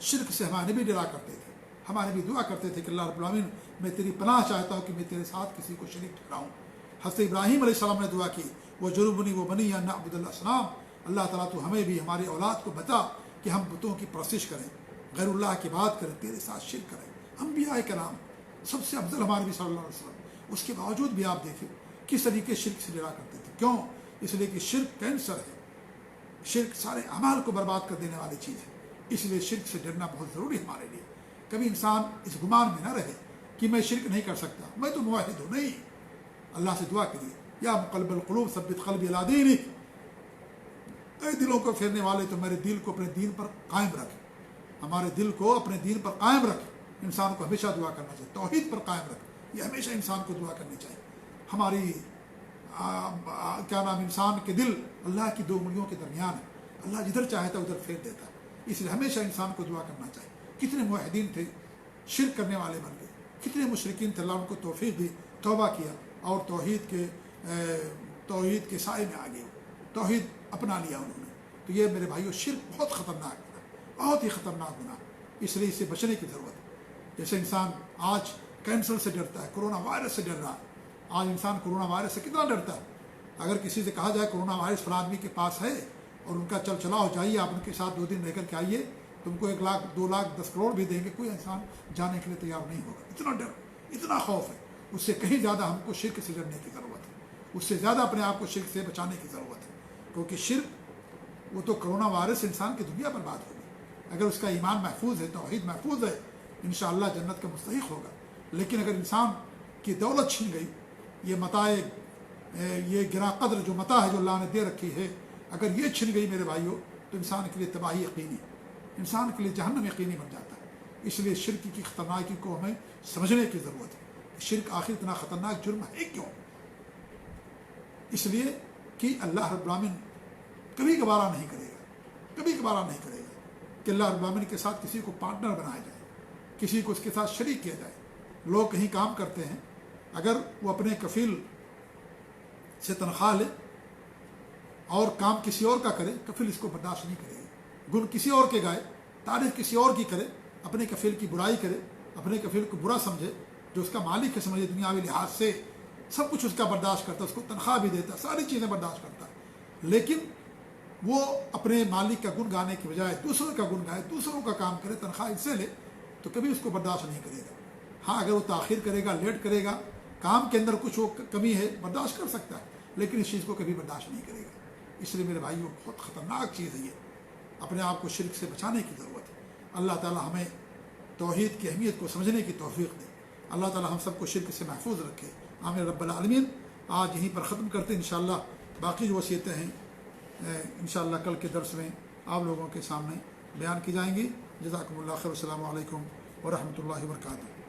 شرک سے ہمارے نبی ڈرا کرتے تھے، ہمارے نبی دعا کرتے تھے کہ اللہ رب العالمین میں تیری پناہ چاہتا ہوں کہ میں تیرے ساتھ کسی کو شریک ٹھہراؤں۔ حضرت ابراہیم علیہ السلام نے دعا کی، وہ جربنی و بنی ان نعبد الاسنام، اللہ تعالیٰ تو ہمیں بھی ہماری اولاد کو بتا کہ ہم بتوں کی پرستش کریں، غیر اللہ کی بات کریں، تیرے ساتھ شرک کریں۔ انبیاء کرام سب سے افضل ہمارے نبی صلی اللہ علیہ وسلم، اس کے باوجود بھی آپ دیکھیں کس طریقے شرک سے ڈرا کرتے تھے۔ کیوں؟ اس لیے کہ شرک کینسر ہے، شرک سارے اعمال کو برباد کر دینے والی چیز ہے۔ اس لیے شرک سے ڈرنا بہت ضروری ہے ہمارے لیے۔ کبھی انسان اس گمان میں نہ رہے کہ میں شرک نہیں کر سکتا، میں تو موحد ہوں۔ نہیں، اللہ سے دعا کریے، یا مقلب القلوب ثبت قلبی علی دینک، اے دلوں کو پھیرنے والے تو میرے دل کو اپنے دین پر قائم رکھ، ہمارے دل کو اپنے دین پر قائم رکھ۔ انسان کو ہمیشہ دعا کرنا چاہیے، توحید پر قائم رکھ، یہ ہمیشہ انسان کو دعا کرنی چاہیے۔ ہماری کیا نام، انسان کے دل اللہ کی دو انگلیوں کے درمیان ہے، اللہ جدھر چاہتا ہے ادھر پھیر دیتا ہے، اس لیے ہمیشہ انسان کو دعا کرنا چاہیے۔ کتنے موحدین تھے شرک کرنے والے بن گئے، کتنے مشرکین تھے اللہ ان کو توفیق دی، توبہ کیا اور توحید کے سائے میں آ گئے، توحید اپنا لیا انہوں نے۔ تو یہ میرے بھائیوں شرک بہت خطرناک گناہ، بہت ہی خطرناک گناہ، اس لیے اس سے بچنے کی ضرورت ہے۔ جیسے انسان آج کینسر سے ڈرتا ہے، کرونا وائرس سے ڈر رہا ہے، آج انسان کرونا وائرس سے کتنا ڈرتا ہے۔ اگر کسی سے کہا جائے کرونا وائرس فلاں آدمی کے پاس ہے اور ان کا چل چلاؤ جائیے، آپ ان کے ساتھ 2 دن رہ کر کے آئیے، تم کو 1 لاکھ 2 لاکھ 10 کروڑ بھی دیں گے، کوئی انسان جانے کے لیے تیار نہیں ہوگا۔ اتنا ڈر، اتنا خوف ہے۔ اس سے کہیں زیادہ ہم کو شرک سے ڈرنے کی ضرورت ہے، اس سے زیادہ اپنے آپ کو شرک سے بچانے کی ضرورت ہے، کیونکہ شرک وہ تو کرونا وائرس انسان کی دنیا برباد ہوگی۔ اگر اس کا ایمان محفوظ ہے، توحید محفوظ ہے، انشاءاللہ جنت کا مستحق ہوگا۔ لیکن اگر انسان کی دولت چھن گئی، یہ متاع، یہ گراں قدر جو متاع ہے جو اللہ نے دے رکھی ہے، اگر یہ چھن گئی میرے بھائیوں تو انسان کے لیے تباہی یقینی، انسان کے لیے جہنم یقینی بن جاتا ہے۔ اس لیے شرک کی خطرناکی کو ہمیں سمجھنے کی ضرورت ہے۔ شرک آخر اتنا خطرناک جرم ہے کیوں؟ اس لیے کہ اللہ رب العالمین کبھی گوارہ نہیں کرے گا، کبھی گوارہ نہیں کرے گا کہ اللہ رب العالمین کے ساتھ کسی کو پارٹنر بنایا جائے، کسی کو اس کے ساتھ شریک کیا جائے۔ لوگ کہیں کام کرتے ہیں، اگر وہ اپنے کفیل سے تنخواہ لے اور کام کسی اور کا کرے، کفیل اس کو برداشت نہیں کرے گا۔ گن کسی اور کے گائے، تعریف کسی اور کی کرے، اپنے کفیل کی برائی کرے، اپنے کفیل کو برا سمجھے، جو اس کا مالک ہے سمجھے، دنیاوی لحاظ سے سب کچھ اس کا برداشت کرتا ہے، اس کو تنخواہ بھی دیتا ہے، ساری چیزیں برداشت کرتا ہے، لیکن وہ اپنے مالک کا گن گانے کی بجائے دوسروں کا گن گائے، دوسروں کا کام کرے، تنخواہ اس سے لے، تو کبھی اس کو برداشت نہیں کرے گا۔ ہاں اگر وہ تاخیر کرے گا، لیٹ کرے گا، کام کے اندر کچھ وہ کمی ہے، برداشت کر سکتا ہے، لیکن اس چیز کو کبھی برداشت نہیں کرے گا۔ اس لیے میرے بھائیوں بہت خطرناک چیز ہے یہ، اپنے آپ کو شرک سے بچانے کی ضرورت ہے۔ اللہ تعالی ہمیں توحید کی اہمیت کو سمجھنے کی توفیق دے۔ اللہ تعالی ہم سب کو شرک سے محفوظ رکھے، آمین رب العالمین۔ آج یہیں پر ختم کرتے ہیں، انشاءاللہ باقی جو وصیتیں ہیں انشاءاللہ کل کے درس میں آپ لوگوں کے سامنے بیان کی جائیں گی۔ جزاکم اللہ خیر، السلام علیکم ورحمۃ اللہ وبرکاتہ۔